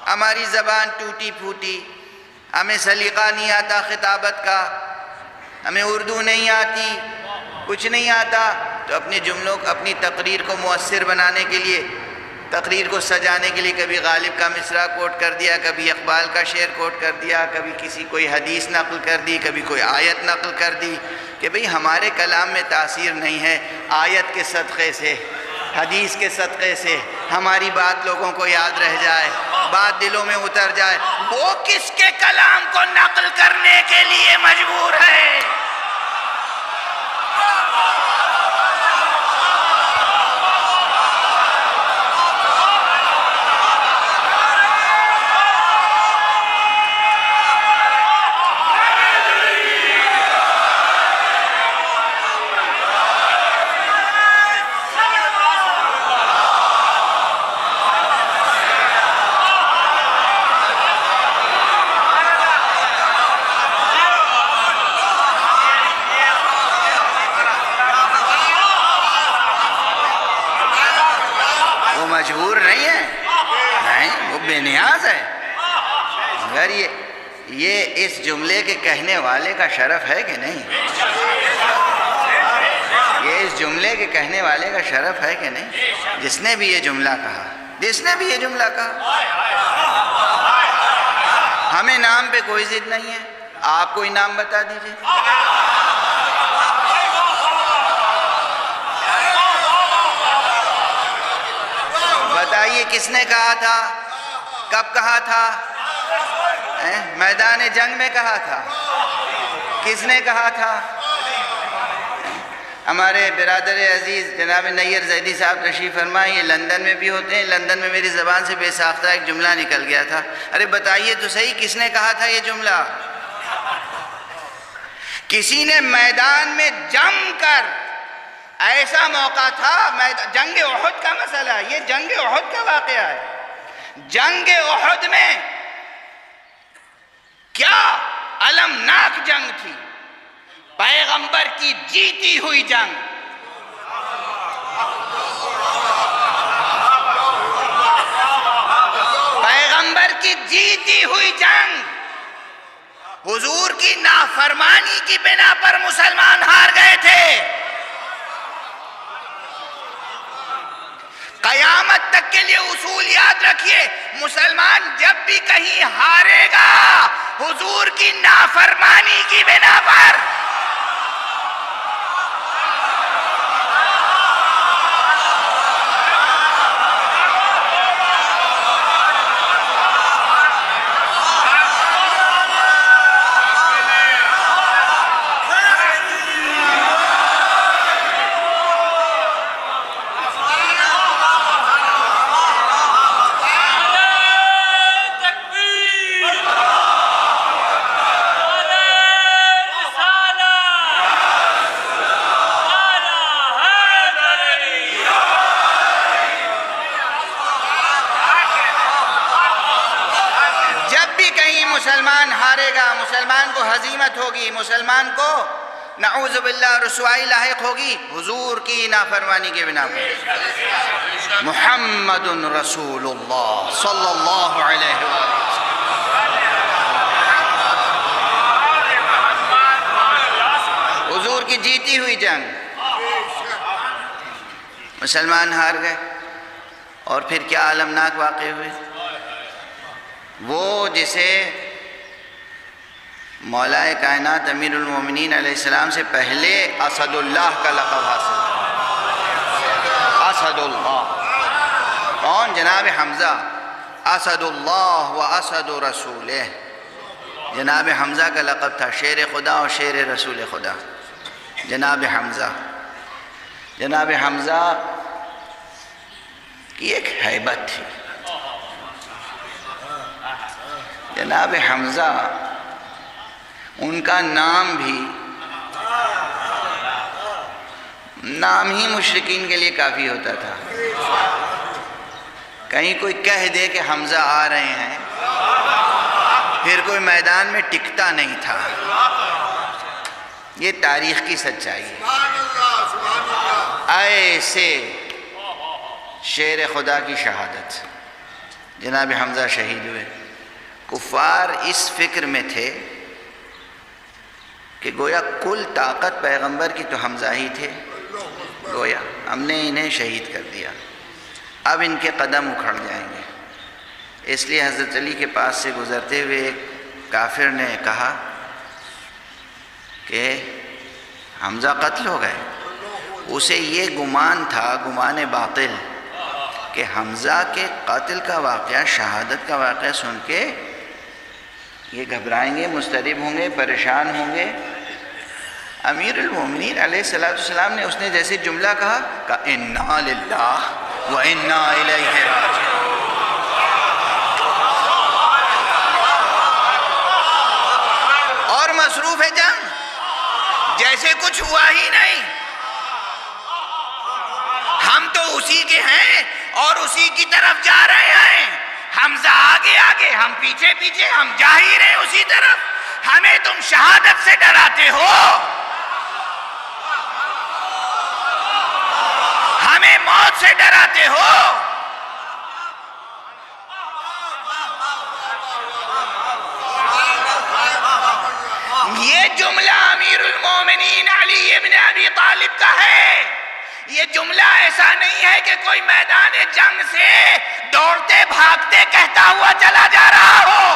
ہماری زبان ٹوٹی پھوٹی، ہمیں سلیقہ نہیں آتا خطابت کا، ہمیں اردو نہیں آتی، کچھ نہیں آتا، تو اپنے جملوں اپنی تقریر کو مؤثر بنانے کے لیے، تقریر کو سجانے کے لیے کبھی غالب کا مصرع کوٹ کر دیا، کبھی اقبال کا شعر کوٹ کر دیا، کبھی کسی کوئی حدیث نقل کر دی، کبھی کوئی آیت نقل کر دی کہ بھئی ہمارے کلام میں تاثیر نہیں ہے، آیت کے صدقے سے، حدیث کے صدقے سے ہماری بات لوگوں کو یاد رہ جائے، بات دلوں میں اتر جائے۔ وہ کس کے کلام کو نقل کرنے کے لیے مجبور ہے؟ مجبور نہیں ہے، نہیں، وہ بے نیاز ہے۔ مگر یہ اس جملے کے کہنے والے کا شرف ہے کہ نہیں؟ یہ اس جملے کے کہنے والے کا شرف ہے کہ نہیں؟ جس نے بھی یہ جملہ کہا، ہمیں نام پہ کوئی ضد نہیں ہے، آپ کوئی نام بتا دیجئے۔ بتائیے کس نے کہا تھا، کب کہا تھا؟ میدان جنگ میں کہا تھا؟ کس نے کہا تھا؟ ہمارے برادر عزیز جناب نیر زیدی صاحب تشریف فرمائے، یہ لندن میں بھی ہوتے ہیں، لندن میں میری زبان سے بے ساختہ ایک جملہ نکل گیا تھا۔ ارے بتائیے تو صحیح کس نے کہا تھا یہ جملہ؟ کسی نے میدان میں جم کر، ایسا موقع تھا، جنگ احد کا مسئلہ، یہ جنگ احد کا واقعہ ہے۔ جنگ احد میں کیا المناک جنگ تھی، پیغمبر کی جیتی ہوئی جنگ۔ پیغمبر کی جیتی ہوئی جنگ، حضور کی نافرمانی کی بنا پر مسلمان ہار گئے تھے۔ قیامت تک کے لیے اصول یاد رکھیے، مسلمان جب بھی کہیں ہارے گا حضور کی نافرمانی کی بنا پر، مسلمان ہارے گا، مسلمان کو ہزیمت ہوگی، مسلمان کو نعوذ باللہ رسوائی لاحق ہوگی حضور کی نافرمانی کے بنا پر۔ محمد رسول اللہ صلی اللہ علیہ وسلم۔ حضور کی جیتی ہوئی جنگ، مسلمان ہار گئے، اور پھر کیا عالمناک واقع ہوئے؟ وہ جسے مولا کائنات امیر المومنین علیہ السلام سے پہلے اسد اللہ کا لقب حاصل تھا۔ اسد اللہ کون؟ جناب حمزہ۔ اسد اللہ و اسد رسولہ، جناب حمزہ کا لقب تھا، شیر خدا اور شیر رسول خدا، جناب حمزہ۔ جناب حمزہ کی ایک ہیبت تھی۔ جناب حمزہ ان کا نام ہی مشرکین کے لیے کافی ہوتا تھا۔ کہیں کوئی کہہ دے کہ حمزہ آ رہے ہیں، پھر کوئی میدان میں ٹکتا نہیں تھا۔ یہ تاریخ کی سچائی ہے۔ ایسے شیر خدا کی شہادت، جناب حمزہ شہید ہوئے۔ کفار اس فکر میں تھے کہ گویا کل طاقت پیغمبر کی تو حمزہ ہی تھے، گویا ہم نے انہیں شہید کر دیا، اب ان کے قدم اکھڑ جائیں گے۔ اس لیے حضرت علی کے پاس سے گزرتے ہوئے ایک کافر نے کہا کہ حمزہ قتل ہو گئے۔ اسے یہ گمان تھا، گمان باطل، کہ حمزہ کے قتل کا واقعہ، شہادت کا واقعہ سن کے یہ گھبرائیں گے، مضطرب ہوں گے، پریشان ہوں گے۔ امیر المومنین علیہ السلام نے اس نے جیسے جملہ کہا اِنَّا لِلَّهِ وَإِنَّا إِلَيْهِ رَاجِعُونَ۔ اور مصروف ہے جنگ، جیسے کچھ ہوا ہی نہیں۔ ہم تو اسی کے ہیں اور اسی کی طرف جا رہے ہیں۔ حمزہ آگے آگے، ہم پیچھے پیچھے، ہم جا ہی رہے اسی طرف۔ ہمیں تم شہادت سے ڈراتے ہو، ہمیں موت سے ڈراتے ہو۔ یہ جملہ امیر المومنین علی ابن ابی طالب کا ہے۔ یہ جملہ ایسا نہیں ہے کہ کوئی میدان جنگ سے دوڑتے بھاگتے کہتا ہوا چلا جا رہا ہو۔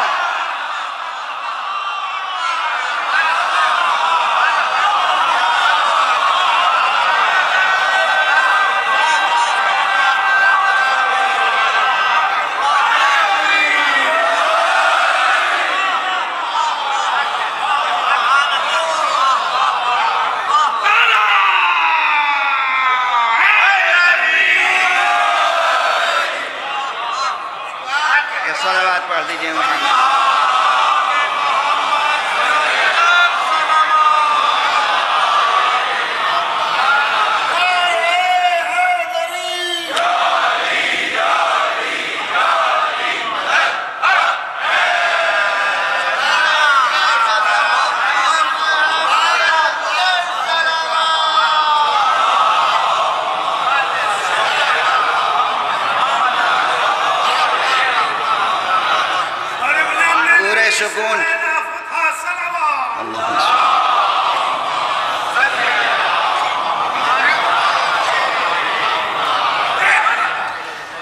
صلوات پڑھ دیجئے محمد۔ سکون،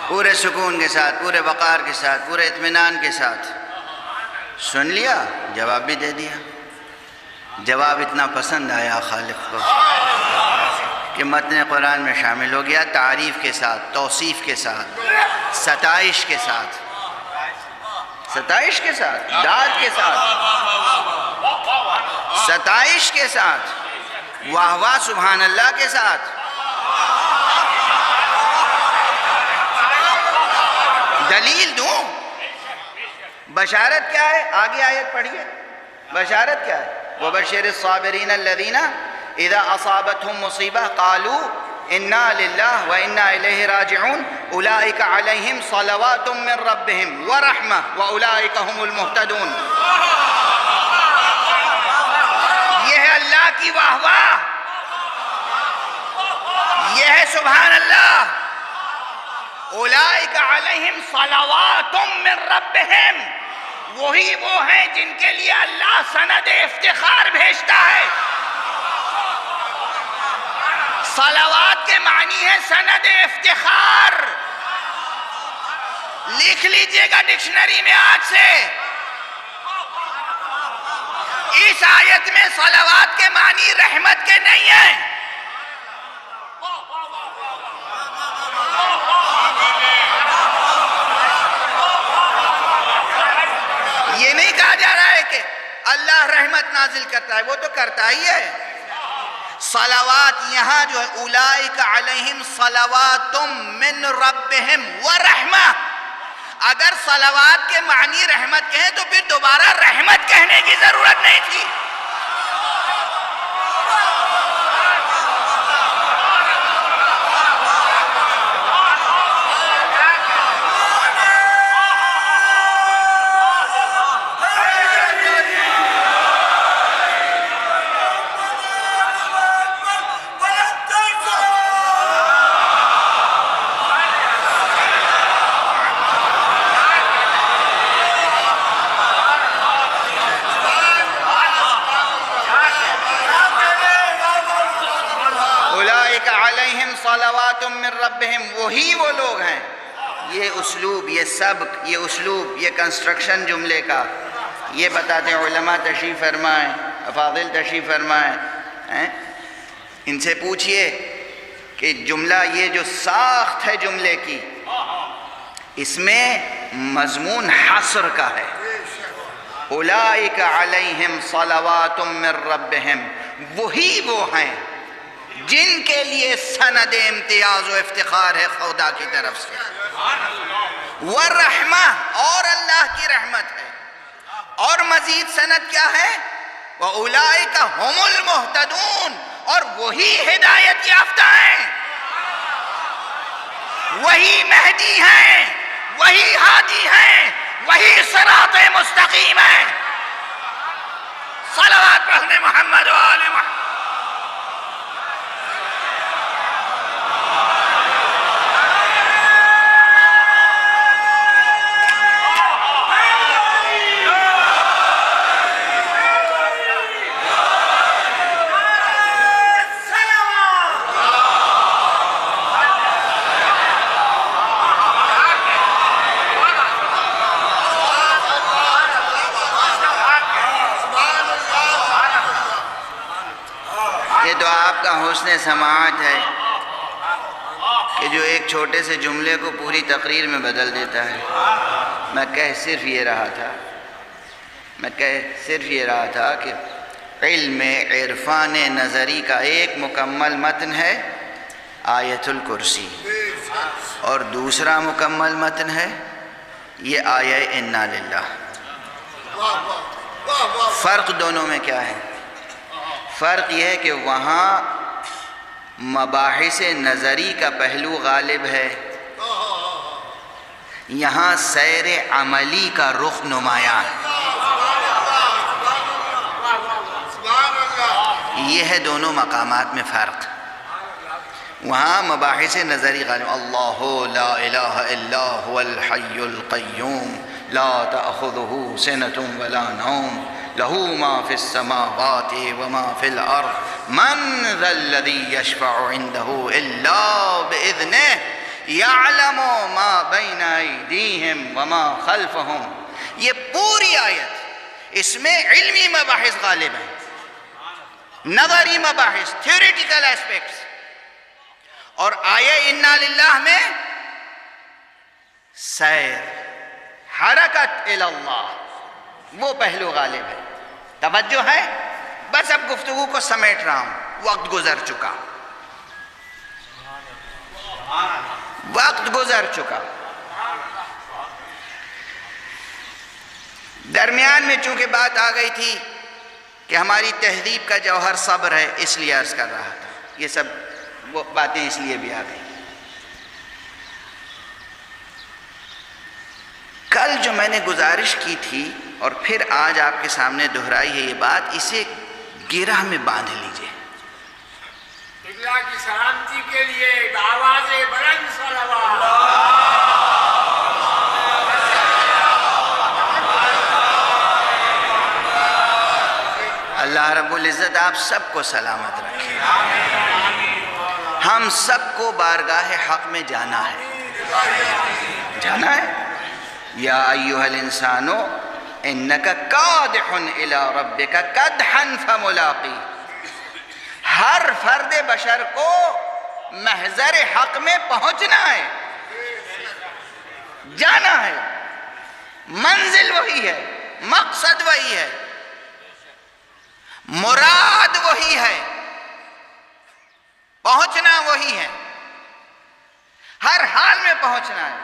پورے سکون کے ساتھ، پورے وقار کے ساتھ، پورے اطمینان کے ساتھ سن لیا، جواب بھی دے دیا۔ جواب اتنا پسند آیا خالق کو کہ متن قرآن میں شامل ہو گیا، تعریف کے ساتھ، توصیف کے ساتھ، ستائش کے ساتھ، ستائش کے ساتھ، داد کے ساتھ، ستائش کے ساتھ، واہ واہ سبحان اللہ کے ساتھ۔ دلیل دوں؟ بشارت کیا ہے؟ آگے آیت پڑھیے، بشارت کیا ہے؟ وَبَشِّرِ الصَّابِرِينَ الَّذِينَ إِذَا أَصَابَتْهُمْ مُصِيبَةٌ قَالُوا إِنَّا لِلَّهِ وَإِنَّا إِلَيْهِ رَاجِعُونَ أُولَئِكَ عَلَيْهِمْ صَلَوَاتٌ مِّن رَّبِّهِمْ وَرَحْمَةٌ وَأُولَئِكَ هُمُ الْمُهْتَدُونَ۔ سبحان اللہ. اولئک علیہم صلوات من ربہم، وہی وہ ہیں جن کے لیے اللہ سند افتخار بھیجتا ہے. صلوات کے معنی ہے سند افتخار. لکھ لیجئے گا ڈکشنری میں آج سے. اس آیت میں صلوات کے معنی رحمت کے نہیں ہیں. یہ نہیں کہا جا رہا ہے کہ اللہ رحمت نازل کرتا ہے، وہ تو کرتا ہی ہے. صلوات یہاں جو ہے اولئک علیہم صلوات من ربہم ورحمہ. اگر صلوات کے معنی رحمت کہیں تو پھر دوبارہ رحمت کہنے کی ضرورت نہیں تھی. صلوات من ربہم، وہی وہ لوگ ہیں. یہ اسلوب، یہ سبق، یہ اسلوب، یہ کنسٹرکشن جملے کا یہ بتاتے ہیں علماء تشریف فرمائیں، افاضل تشریف فرمائیں. ان سے پوچھئے کہ جملہ یہ جو ساخت ہے جملے کی، اس میں مضمون حصر کا ہے. اولئک علیہم صلوات من ربہم، وہی وہ ہیں جن کے لیے سند امتیاز و افتخار ہے خدا کی طرف سے. ورحمہ، اور اللہ کی رحمت ہے. اور مزید سند کیا ہے؟ وَأُولَئِكَ هُمُ الْمُهْتَدُونَ، اور وہی ہدایت یافتہ ہیں، وہی مہدی ہیں، وہی ہادی ہیں، وہی صراط مستقیم ہیں. صلوات پڑھنے محمد و آل محمد. حسن سماعت ہے کہ جو ایک چھوٹے سے جملے کو پوری تقریر میں بدل دیتا ہے. میں کہہ صرف یہ رہا تھا کہ علم عرفان نظری کا ایک مکمل متن ہے آیت الکرسی، اور دوسرا مکمل متن ہے یہ آیہ انا للہ. فرق دونوں میں کیا ہے؟ فرق یہ ہے کہ وہاں مباحث نظری کا پہلو غالب ہے، یہاں سیر عملی کا رخ نمایاں ہے. یہ ہے دونوں مقامات میں فرق. وہاں مباحث نظری غالب، اللہ لا الہ الا هو الحی القیوم لا تأخذہ سنۃ ولا نوم لہ ما فی السماوات وما فی الارض من ذا الذی یشفع عندہ الا بإذنہ یعلم ما بین ایدیہم وما خلفہم. یہ پوری آیت اس میں علمی مباحث غالب ہیں، نظری مباحث، تھیوریٹیکل ایسپیکٹس. اور آیہ انا للہ میں سیر، حرکت اللہ، وہ پہلو غالب ہے. توجہ ہے؟ بس اب گفتگو کو سمیٹ رہا ہوں، وقت گزر چکا. درمیان میں چونکہ بات آ گئی تھی کہ ہماری تہذیب کا جوہر صبر ہے، اس لیے عرض کر رہا تھا. یہ سب وہ باتیں اس لیے بھی آ گئی. کل جو میں نے گزارش کی تھی اور پھر آج آپ کے سامنے دہرائی ہے یہ بات، اسے گرہ میں باندھ لیجئے. اللہ کی سلامتی کے لیے آواز بلند صلوات. اللہ رب العزت آپ سب کو سلامت رکھے. ہم سب کو بارگاہ حق میں جانا ہے. یا ایھا الانسان انک کادح الی ربک کدحا فملاقی. ہر فرد بشر کو محضر حق میں پہنچنا ہے، جانا ہے. منزل وہی ہے، مقصد وہی ہے، مراد وہی ہے، پہنچنا وہی ہے، ہر حال میں پہنچنا ہے.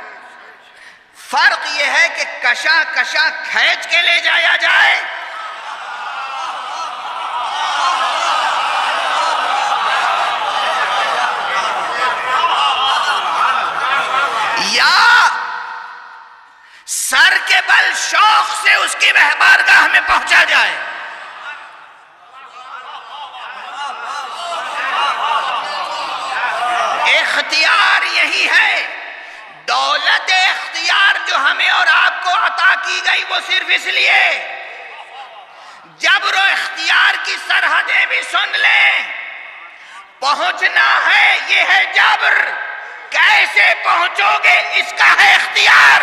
فرق یہ ہے کہ کشا کشا کھینچ کے لے جایا جائے یا سر کے بل شوق سے اس کی بارگاہ میں پہنچا جائے. اختیار یہی ہے. دولت اختیار جو ہمیں اور آپ کو عطا کی گئی وہ صرف اس لیے جبر و اختیار کی سرحدیں بھی سن لیں. پہنچنا ہے، یہ ہے جبر. کیسے پہنچو گے اس کا ہے اختیار.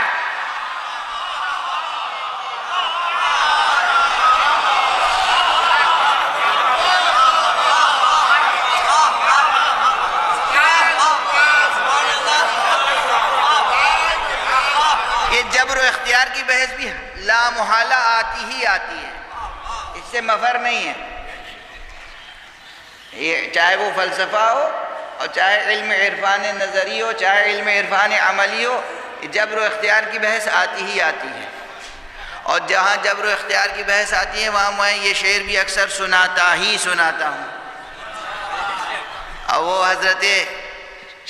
جبر و اختیار کی بحث بھی لا محالہ آتی ہی آتی ہے، اس سے مفر نہیں ہے. یہ چاہے وہ فلسفہ ہو اور چاہے علم عرفان نظری ہو، چاہے علم عرفان عملی ہو، جبر و اختیار کی بحث آتی ہی آتی ہے. اور جہاں جبر و اختیار کی بحث آتی ہے وہاں میں یہ شعر بھی اکثر سناتا ہوں. اور وہ حضرت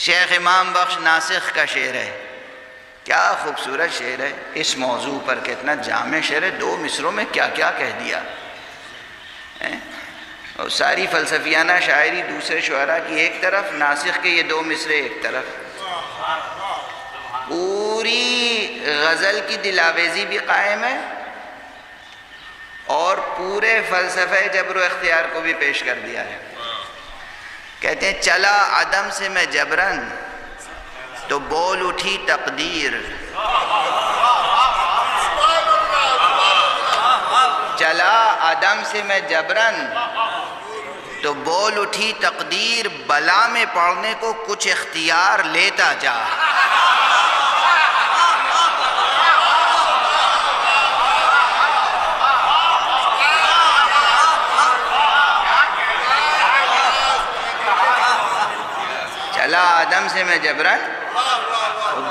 شیخ امام بخش ناسخ کا شعر ہے. کیا خوبصورت شعر ہے. اس موضوع پر کتنا جامع شعر ہے. 2 مصروں میں کیا کیا کہہ دیا. اور ساری فلسفیانہ شاعری دوسرے شعراء کی ایک طرف، ناسخ کے یہ 2 مصرے ایک طرف. پوری غزل کی دلاویزی بھی قائم ہے اور پورے فلسفہ جبر و اختیار کو بھی پیش کر دیا ہے. کہتے ہیں چلا عدم سے میں جبرن تو بول اٹھی تقدیر. چلا عدم سے میں جبرن تو بول اٹھی تقدیر. بلا میں پڑنے کو کچھ اختیار لیتا جا. چلا عدم سے میں جبرن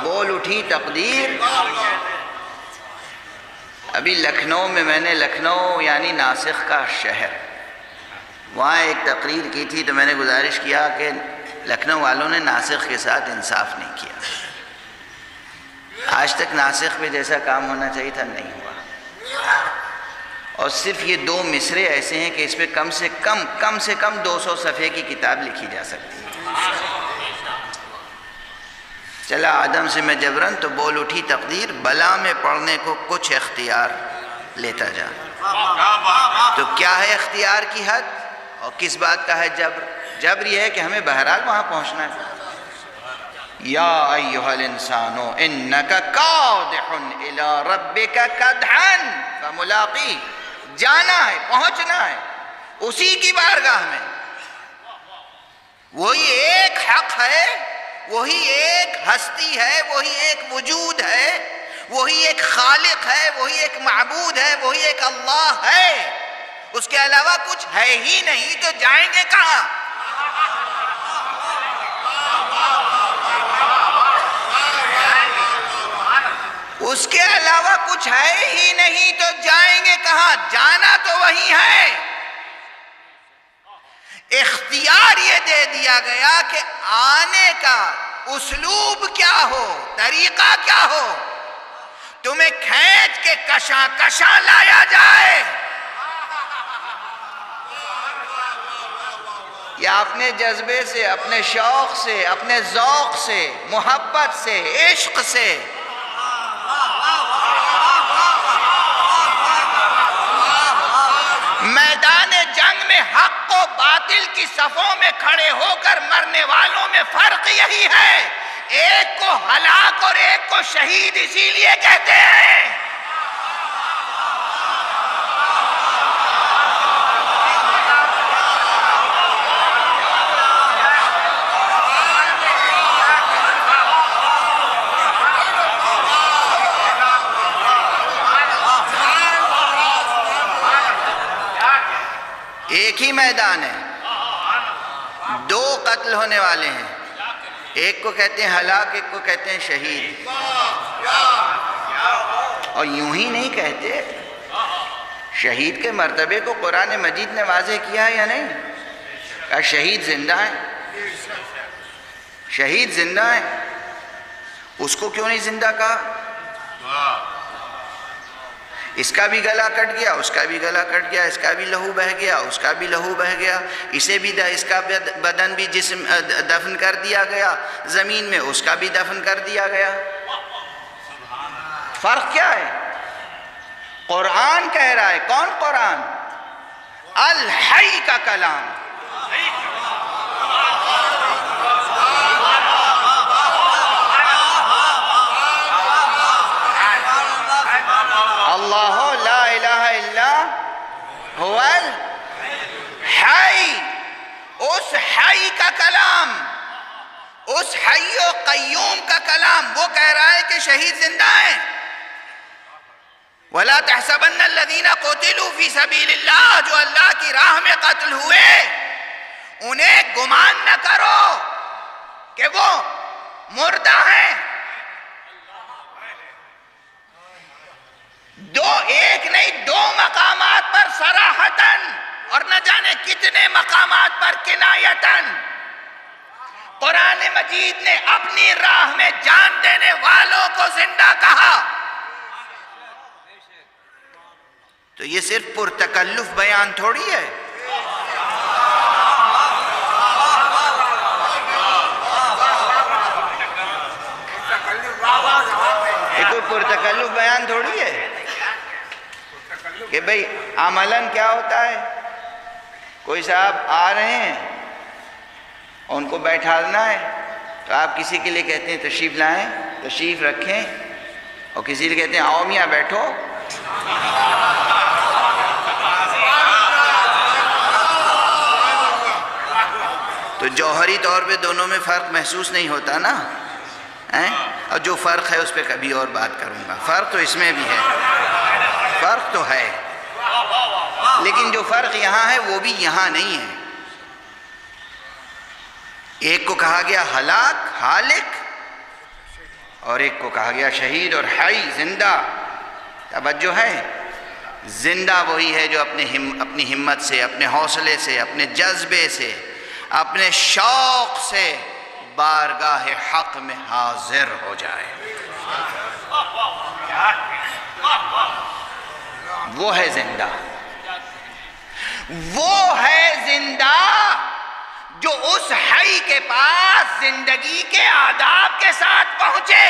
بول اٹھی تقدیر. ابھی لکھنؤ میں میں نے لکھنؤ یعنی ناسخ کا شہر، وہاں ایک تقریر کی تھی تو میں نے گزارش کیا کہ لکھنؤ والوں نے ناسخ کے ساتھ انصاف نہیں کیا. آج تک ناسخ میں جیسا کام ہونا چاہیے تھا نہیں ہوا. اور صرف یہ 2 مصرے ایسے ہیں کہ اس پہ کم سے کم 200 صفحے کی کتاب لکھی جا سکتی ہے. چلا آدم سے میں جبرن تو بول اٹھی تقدیر. بلا میں پڑنے کو کچھ اختیار لیتا جا. تو کیا ہے اختیار کی حد اور کس بات کا ہے جبر؟ جبر یہ ہے کہ ہمیں بہرحال وہاں پہنچنا ہے. یا ایھا الانسان انک کادح الی ربک کدحا فملاقی. جانا ہے، پہنچنا ہے اسی کی بارگاہ میں. وہی ایک حق ہے، وہی ایک ہستی ہے، وہی ایک وجود ہے، وہی ایک خالق ہے، وہی ایک معبود ہے، وہی ایک اللہ ہے. اس کے علاوہ کچھ ہے ہی نہیں. تو جائیں گے کہاں؟ اس کے علاوہ کچھ ہے ہی نہیں تو جائیں گے کہاں؟ جانا تو وہی ہے. اختیار یہ دے دیا گیا کہ آنے کا اسلوب کیا ہو، طریقہ کیا ہو. تمہیں کھینچ کے کشاں کشاں لایا جائے یا اپنے جذبے سے، اپنے شوق سے، اپنے ذوق سے، محبت سے، عشق سے میدان جنگ میں حق و باطل کی صفوں میں کھڑے ہو کر مرنے والوں میں فرق یہی ہے، ایک کو ہلاک اور ایک کو شہید اسی لیے کہتے ہیں۔ ایک ہی میدان ہے، دو قتل ہونے والے ہیں، ایک کو کہتے ہیں ہلاک، ایک کو کہتے ہیں شہید۔ اور یوں ہی نہیں کہتے، شہید کے مرتبے کو قرآن مجید نے واضح کیا ہے یا نہیں؟ کہا شہید زندہ ہے، شہید زندہ ہے۔ اس کو کیوں نہیں زندہ کہا؟ اس کا بھی گلا کٹ گیا، اس کا بھی گلا کٹ گیا، اس کا بھی لہو بہہ گیا، اس کا بھی لہو بہہ گیا، اسے بھی اس کا بدن بھی جسم دفن کر دیا گیا زمین میں، اس کا بھی دفن کر دیا گیا۔ فرق کیا ہے؟ قرآن کہہ رہا ہے، کون قرآن؟ الحی کا کلام۔ اللہ لا الہ الا هو الحی، اس حی کا کلام، اس حی و قیوم کا کلام، وہ کہہ رہا ہے کہ شہید زندہ ہیں۔ وَلَا تَحْسَبَنَّ الَّذِينَ قُتِلُوا فِي سَبِيلِ اللَّهِ، جو اللہ کی راہ میں قتل ہوئے انہیں گمان نہ کرو کہ وہ مردہ ہیں۔ ایک نہیں، دو مقامات پر صراحتاً اور نہ جانے کتنے مقامات پر کنایتاً قرآن مجید نے اپنی راہ میں جان دینے والوں کو زندہ کہا۔ تو یہ صرف پرتکلف بیان تھوڑی ہے، یہ کوئی پرتکلف بیان تھوڑی ہے کہ بھئی عملاً کیا ہوتا ہے، کوئی صاحب آ رہے ہیں ان کو بیٹھالنا ہے تو آپ کسی کے لیے کہتے ہیں تشریف لائیں، تشریف رکھیں، اور کسی لیے کہتے ہیں آؤ میاں بیٹھو۔ تو جوہری طور پہ دونوں میں فرق محسوس نہیں ہوتا نا، اور جو فرق ہے اس پہ کبھی اور بات کروں گا۔ فرق تو اس میں بھی ہے، فرق تو ہے، لیکن جو فرق یہاں ہے وہ بھی یہاں نہیں ہے۔ ایک کو کہا گیا ہلاک، ہالک، اور ایک کو کہا گیا شہید اور حی، زندہ۔ توجہ ہے، زندہ وہی ہے جو اپنی ہمت سے، اپنے حوصلے سے، اپنے جذبے سے، اپنے شوق سے بارگاہ حق میں حاضر ہو جائے، وہ ہے زندہ، وہ ہے زندہ جو اس حی کے پاس زندگی کے آداب کے ساتھ پہنچے،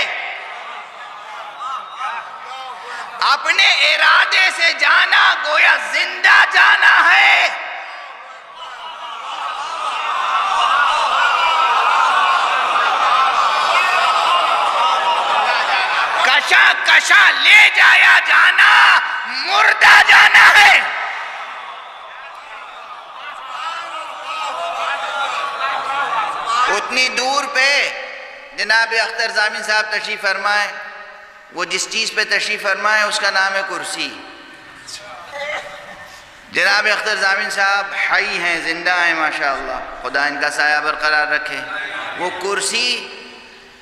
اپنے ارادے سے جانا گویا زندہ جانا ہے۔ کشا کشا لے جایا جانا مردہ جانا ہے۔ اتنی دور پہ جناب اختر ضامن صاحب تشریف فرمائیں، وہ جس چیز پہ تشریف فرمائیں اس کا نام ہے کرسی۔ جناب اختر ضامن صاحب حی ہیں، زندہ ہیں ماشاءاللہ، خدا ان کا سایہ برقرار رکھے۔ وہ کرسی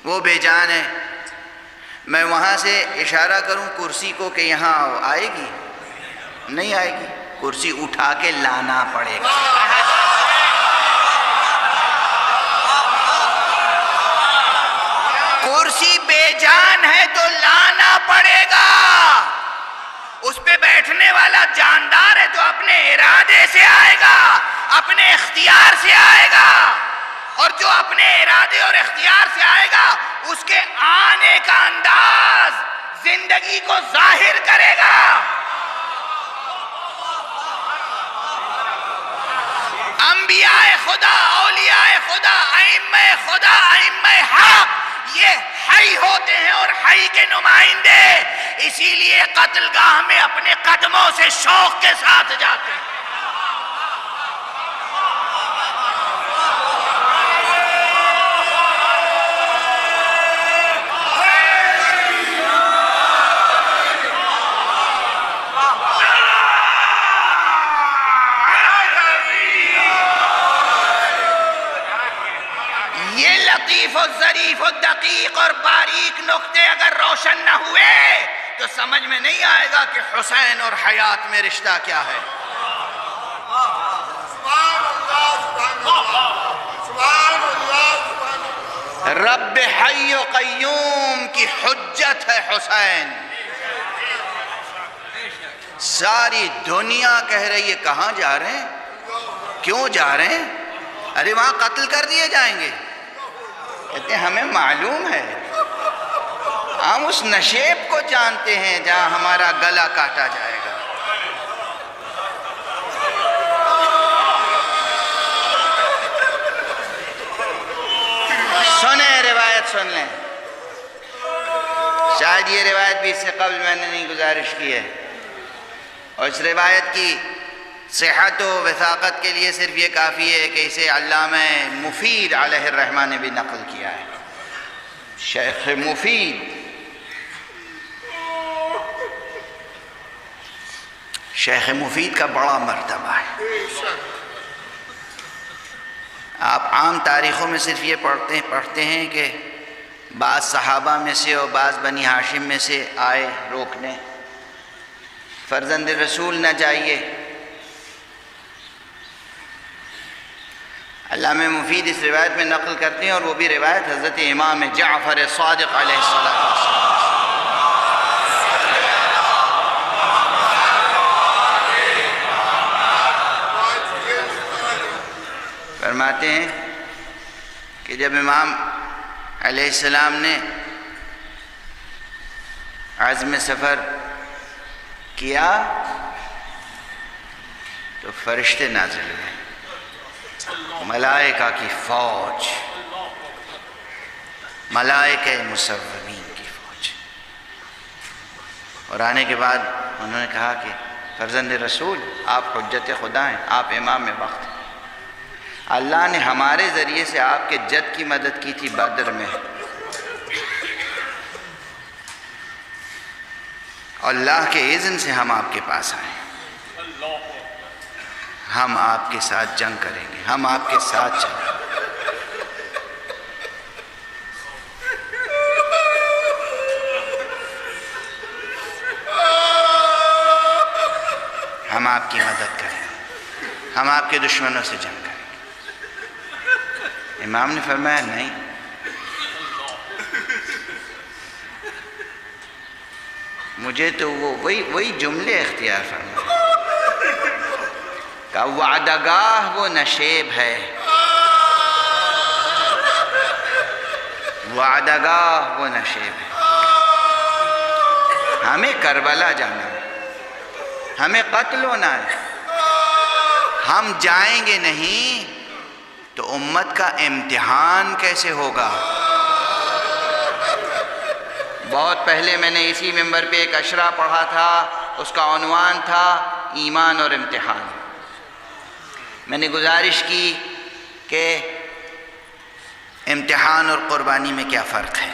وہ بے جان ہے، میں وہاں سے اشارہ کروں کرسی کو کہ یہاں آؤ، آئے گی؟ نہیں آئے گی، کرسی اٹھا کے لانا پڑے گا۔ کرسی بے جان ہے تو لانا پڑے گا، اس پہ بیٹھنے والا جاندار ہے تو اپنے ارادے سے آئے گا، اپنے اختیار سے آئے گا، اور جو اپنے ارادے اور اختیار سے آئے گا اس کے آنے کا انداز زندگی کو ظاہر کرے گا۔ انبیاء خدا، اولیاء خدا، ائمہ خدا، ائمہ حق، یہ حی ہوتے ہیں اور حی کے نمائندے، اسی لیے قتل گاہ میں اپنے قدموں سے شوق کے ساتھ جاتے ہیں۔ لطیف و ظریف و دقیق اور باریک نکتے اگر روشن نہ ہوئے تو سمجھ میں نہیں آئے گا کہ حسین اور حیات میں رشتہ کیا ہے۔ سبحان اللہ، سبحان اللہ، سبحان اللہ، سبحان اللہ۔ رب حی و قیوم کی حجت ہے حسین۔ ساری دنیا کہہ رہی ہے کہاں جا رہے ہیں، کیوں جا رہے ہیں؟ ارے وہاں قتل کر دیے جائیں گے۔ کہتے ہیں ہمیں معلوم ہے، ہم اس نشیب کو جانتے ہیں جہاں ہمارا گلا کاٹا جائے گا۔ سنیں روایت، سن لیں، شاید یہ روایت بھی اس سے قبل میں نے نہیں گزارش کی ہے، اور اس روایت کی صحت و وثاقت کے لیے صرف یہ کافی ہے کہ اسے علامہ مفید علیہ الرحمہ نے بھی نقل کیا ہے۔ شیخ مفید، شیخ مفید کا بڑا مرتبہ ہے۔ آپ عام تاریخوں میں صرف یہ پڑھتے ہیں کہ بعض صحابہ میں سے اور بعض بنی ہاشم میں سے آئے روکنے، فرزند رسول نہ جائیے۔ علامہ مفید اس روایت میں نقل کرتے ہیں، اور وہ بھی روایت حضرت امام جعفر صادق علیہ السلام فرماتے ہیں کہ جب امام علیہ السلام نے عزم سفر کیا تو فرشتے نازل ہوئے، ملائکہ کی فوج، ملائکہ مصومین کی فوج، اور آنے کے بعد انہوں نے کہا کہ فرزند رسول آپ حجت خدا ہیں، آپ امام وقت ہیں، اللہ نے ہمارے ذریعے سے آپ کے جد کی مدد کی تھی بدر میں، اللہ کے اذن سے ہم آپ کے پاس آئے، ہم آپ کے ساتھ جنگ کریں گے، ہم آپ کے ساتھ چلیں گے۔ ہم آپ کی مدد کریں گے، ہم آپ کے دشمنوں سے جنگ کریں گے۔ امام نے فرمایا نہیں، مجھے تو وہی جملے اختیار فرمائے کہ وعدہ گاہ وہ نشیب ہے، وعدہ گاہ وہ نشیب ہے۔ ہمیں کربلا جانا ہے، ہمیں قتل ہونا ہے، ہم جائیں گے نہیں تو امت کا امتحان کیسے ہوگا؟ بہت پہلے میں نے اسی ممبر پہ ایک اشرا پڑھا تھا، اس کا عنوان تھا ایمان اور امتحان۔ میں نے گزارش کی کہ امتحان اور قربانی میں کیا فرق ہے۔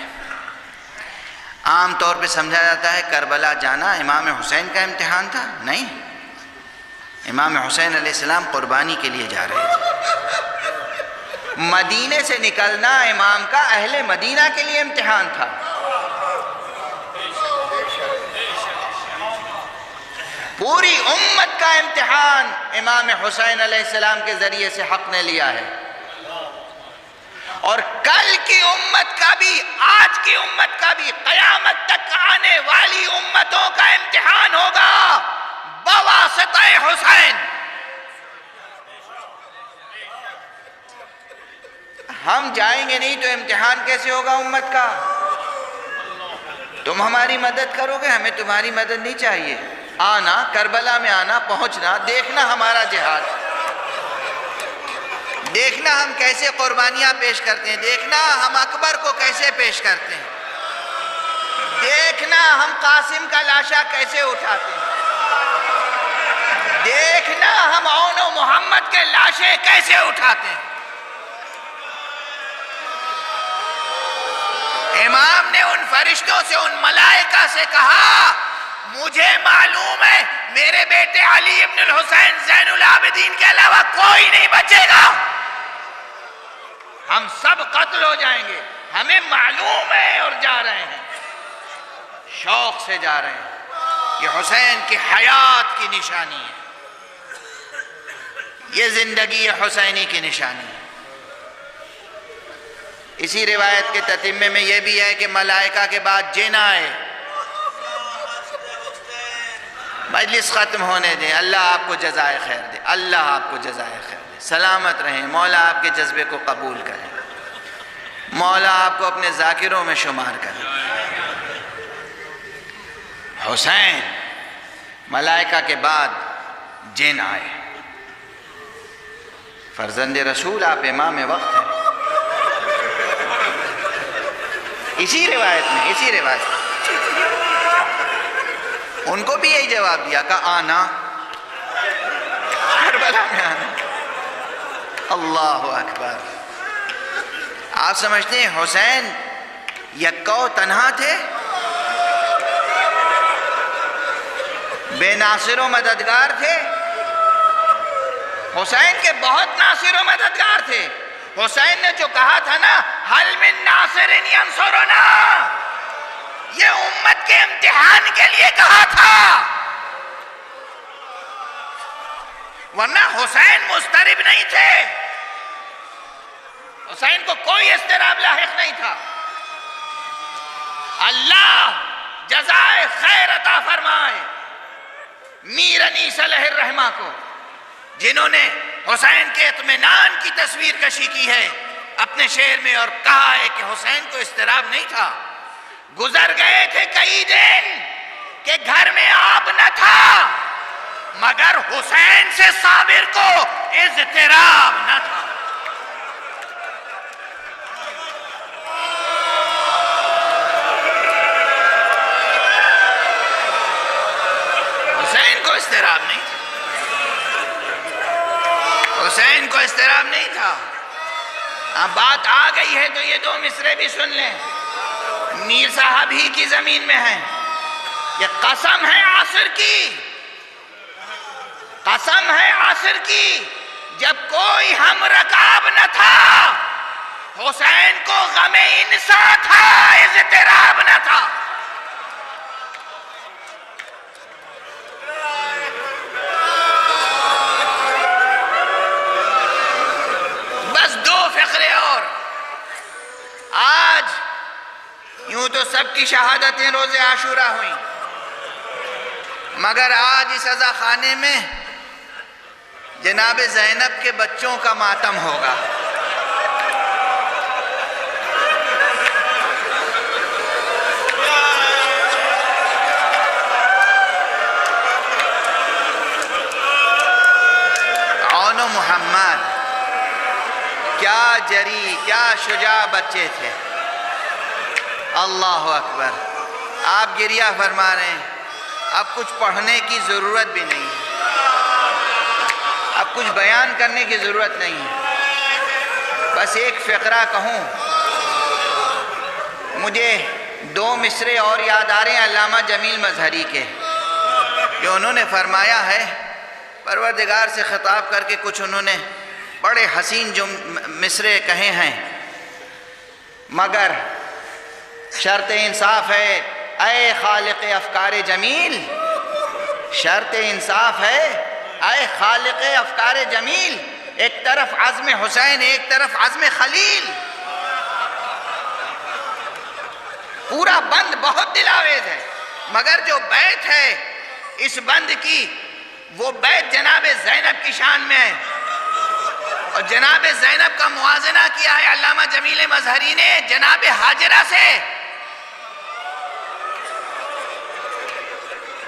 عام طور پہ سمجھا جاتا ہے کربلا جانا امام حسین کا امتحان تھا، نہیں، امام حسین علیہ السلام قربانی کے لیے جا رہے تھے۔ مدینے سے نکلنا امام کا اہل مدینہ کے لیے امتحان تھا۔ پوری امت کا امتحان امام حسین علیہ السلام کے ذریعے سے حق نے لیا ہے، اور کل کی امت کا بھی، آج کی امت کا بھی، قیامت تک آنے والی امتوں کا امتحان ہوگا بواسطہ حسین۔ ہم جائیں گے نہیں تو امتحان کیسے ہوگا امت کا؟ تم ہماری مدد کرو گے، ہمیں تمہاری مدد نہیں چاہیے۔ آنا، کربلا میں آنا، پہنچنا، دیکھنا ہمارا جہاد، دیکھنا ہم کیسے قربانیاں پیش کرتے ہیں، دیکھنا ہم اکبر کو کیسے پیش کرتے ہیں، دیکھنا ہم قاسم کا لاشا کیسے اٹھاتے ہیں، دیکھنا ہم عون و محمد کے لاشیں کیسے اٹھاتے ہیں۔ امام نے ان فرشتوں سے، ان ملائکہ سے کہا مجھے معلوم ہے میرے بیٹے علی ابن الحسین زین العابدین کے علاوہ کوئی نہیں بچے گا، ہم سب قتل ہو جائیں گے، ہمیں معلوم ہے، اور جا رہے ہیں، شوق سے جا رہے ہیں۔ یہ حسین کی حیات کی نشانی ہے، یہ زندگی حسینی کی نشانی ہے۔ اسی روایت کے تتمے میں یہ بھی ہے کہ ملائکہ کے بعد جن آئے۔ مجلس ختم ہونے دیں، اللہ آپ کو جزائے خیر دے، اللہ آپ کو جزائے خیر دے، سلامت رہیں، مولا آپ کے جذبے کو قبول کریں، مولا آپ کو اپنے ذاکروں میں شمار کریں۔ حسین، ملائکہ کے بعد جن آئے۔ فرزند رسول، آپ امام وقت ہیں۔ اسی روایت میں ان کو بھی یہی جواب دیا کہ آنا، کربلا میں آنا۔ اللہ اکبر! آپ سمجھتے ہیں حسین یکا و تنہا تھے؟ بے ناصر و مددگار تھے؟ حسین کے بہت ناصر و مددگار تھے۔ حسین نے جو کہا تھا نا حل من ناصر ینصرنا، یہ امت کے امتحان کے لیے کہا تھا، ورنہ حسین مضطرب نہیں تھے، حسین کو کوئی اضطراب لاحق نہیں تھا۔ اللہ جزائے خیر عطا فرمائے میر انیس علیہ الرحمہ کو، جنہوں نے حسین کے اطمینان کی تصویر کشی کی ہے اپنے شعر میں، اور کہا ہے کہ حسین کو اضطراب نہیں تھا۔ گزر گئے تھے کئی دن کہ گھر میں آب نہ تھا، مگر حسین سے صابر کو اضطراب نہ تھا۔ حسین کو اضطراب نہیں تھا، حسین کو اضطراب نہیں تھا۔ اب بات آ گئی ہے تو یہ دو مصرے بھی سن لیں، میر صاحب ہی کی زمین میں ہیں۔ یہ قسم ہے عصر کی، قسم ہے عصر کی، جب کوئی ہم رکاب نہ تھا، حسین کو غم انسان تھا، اضطراب نہ تھا۔ بس دو فقرے اور۔ آج یوں تو سب کی شہادتیں روز عاشورہ ہوئیں، مگر آج اس عزا خانے میں جناب زینب کے بچوں کا ماتم ہوگا۔ عون و محمد کیا جری، کیا شجاع بچے تھے۔ اللہ اکبر! آپ گریہ فرما رہے ہیں، اب کچھ پڑھنے کی ضرورت بھی نہیں ہے، اب کچھ بیان کرنے کی ضرورت نہیں ہے، بس ایک فقرہ کہوں۔ مجھے دو مصرے اور یاد آ رہے ہیں علامہ جمیل مظہری کے، جو انہوں نے فرمایا ہے، پروردگار سے خطاب کر کے کچھ انہوں نے بڑے حسین جو مصرے کہے ہیں، مگر شرط انصاف ہے اے خالق افکار جمیل، شرط انصاف ہے اے خالق افکار جمیل، ایک طرف عزم حسین، ایک طرف عزم خلیل۔ پورا بند بہت دلاویز ہے، مگر جو بیت ہے اس بند کی، وہ بیت جناب زینب کی شان میں ہے۔ اور جناب زینب کا موازنہ کیا ہے علامہ جمیل مظہری نے جناب ہاجرہ سے.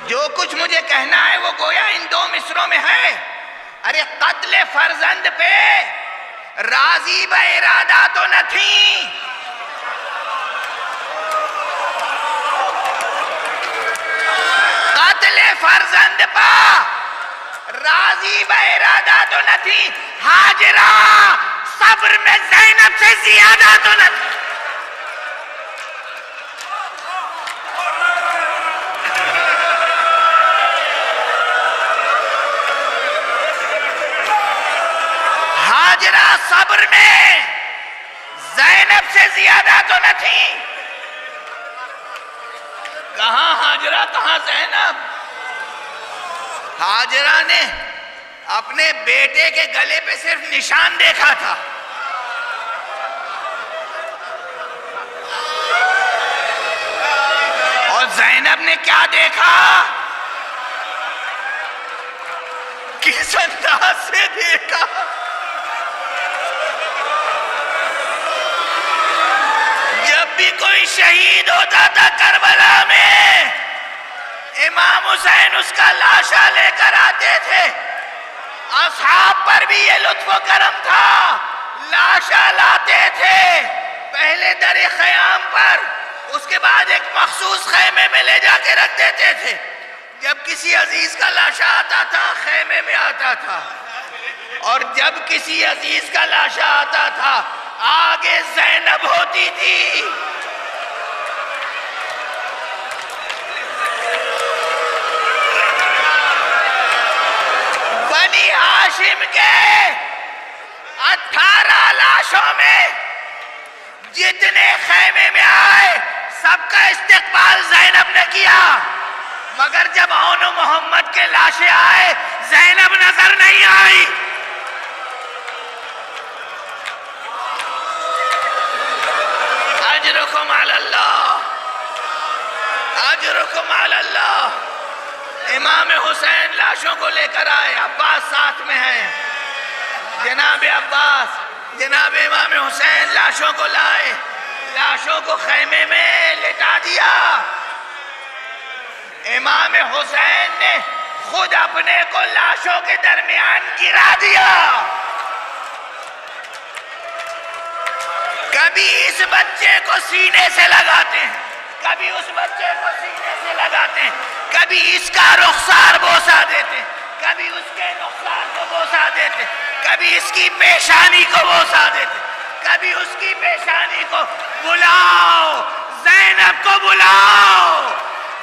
جو کچھ مجھے کہنا ہے وہ گویا ان دو مصروں میں ہے. ارے قتل فرزند پہ راضی با ارادہ تو نہ تھی. قتل فرزند پہ راضی با ارادہ تو نہ تھی. ہاجرہ صبر میں زینب سے زیادہ تو نہ تھی. ہاجرہ صبر میں زینب سے زیادہ تو نہ تھی. کہاں ہاجرہ کہاں زینب. ہاجرہ نے اپنے بیٹے کے گلے پہ صرف نشان دیکھا تھا. اور زینب نے کیا دیکھا؟ کس انداز سے دیکھا؟ جب بھی کوئی شہید ہوتا تھا کربلا میں امام حسین اس کا لاشا لے کر آتے تھے. اصحاب پر بھی یہ لطف و کرم تھا. لاشا لاتے تھے پہلے در خیام پر، اس کے بعد ایک مخصوص خیمے میں لے جا کے رکھ دیتے تھے. جب کسی عزیز کا لاشا آتا تھا خیمے میں آتا تھا، اور جب کسی عزیز کا لاشا آتا تھا آگے زینب ہوتی تھی. بنی ہاشم کے 18 لاشوں میں جتنے خیمے میں آئے سب کا استقبال زینب نے کیا، مگر جب اون محمد کے لاشیں آئے زینب نظر نہیں آئی. اجرکم علی اللہ، اجرکم علی اللہ. امام حسین لاشوں کو لے کر آئے، عباس ساتھ میں ہیں. جناب عباس، جناب امام حسین لاشوں کو لائے، لاشوں کو خیمے میں لٹا دیا. امام حسین نے خود اپنے کو لاشوں کے درمیان گرا دیا. کبھی اس بچے کو سینے سے لگاتے ہیں، کبھی اس بچے کو سینے سے لگاتے ہیں، کبھی اس کا رخسار بوسا دیتے ہیں، کبھی اس کے رخسار کو بوسا دیتے ہیں، کبھی اس کی پیشانی کو بوسا دیتے ہیں، کبھی اس کی پیشانی کو. بلاؤ زینب کو، بلاؤ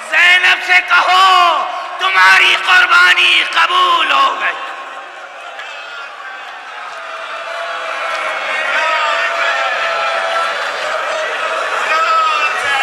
زینب سے کہو تمہاری قربانی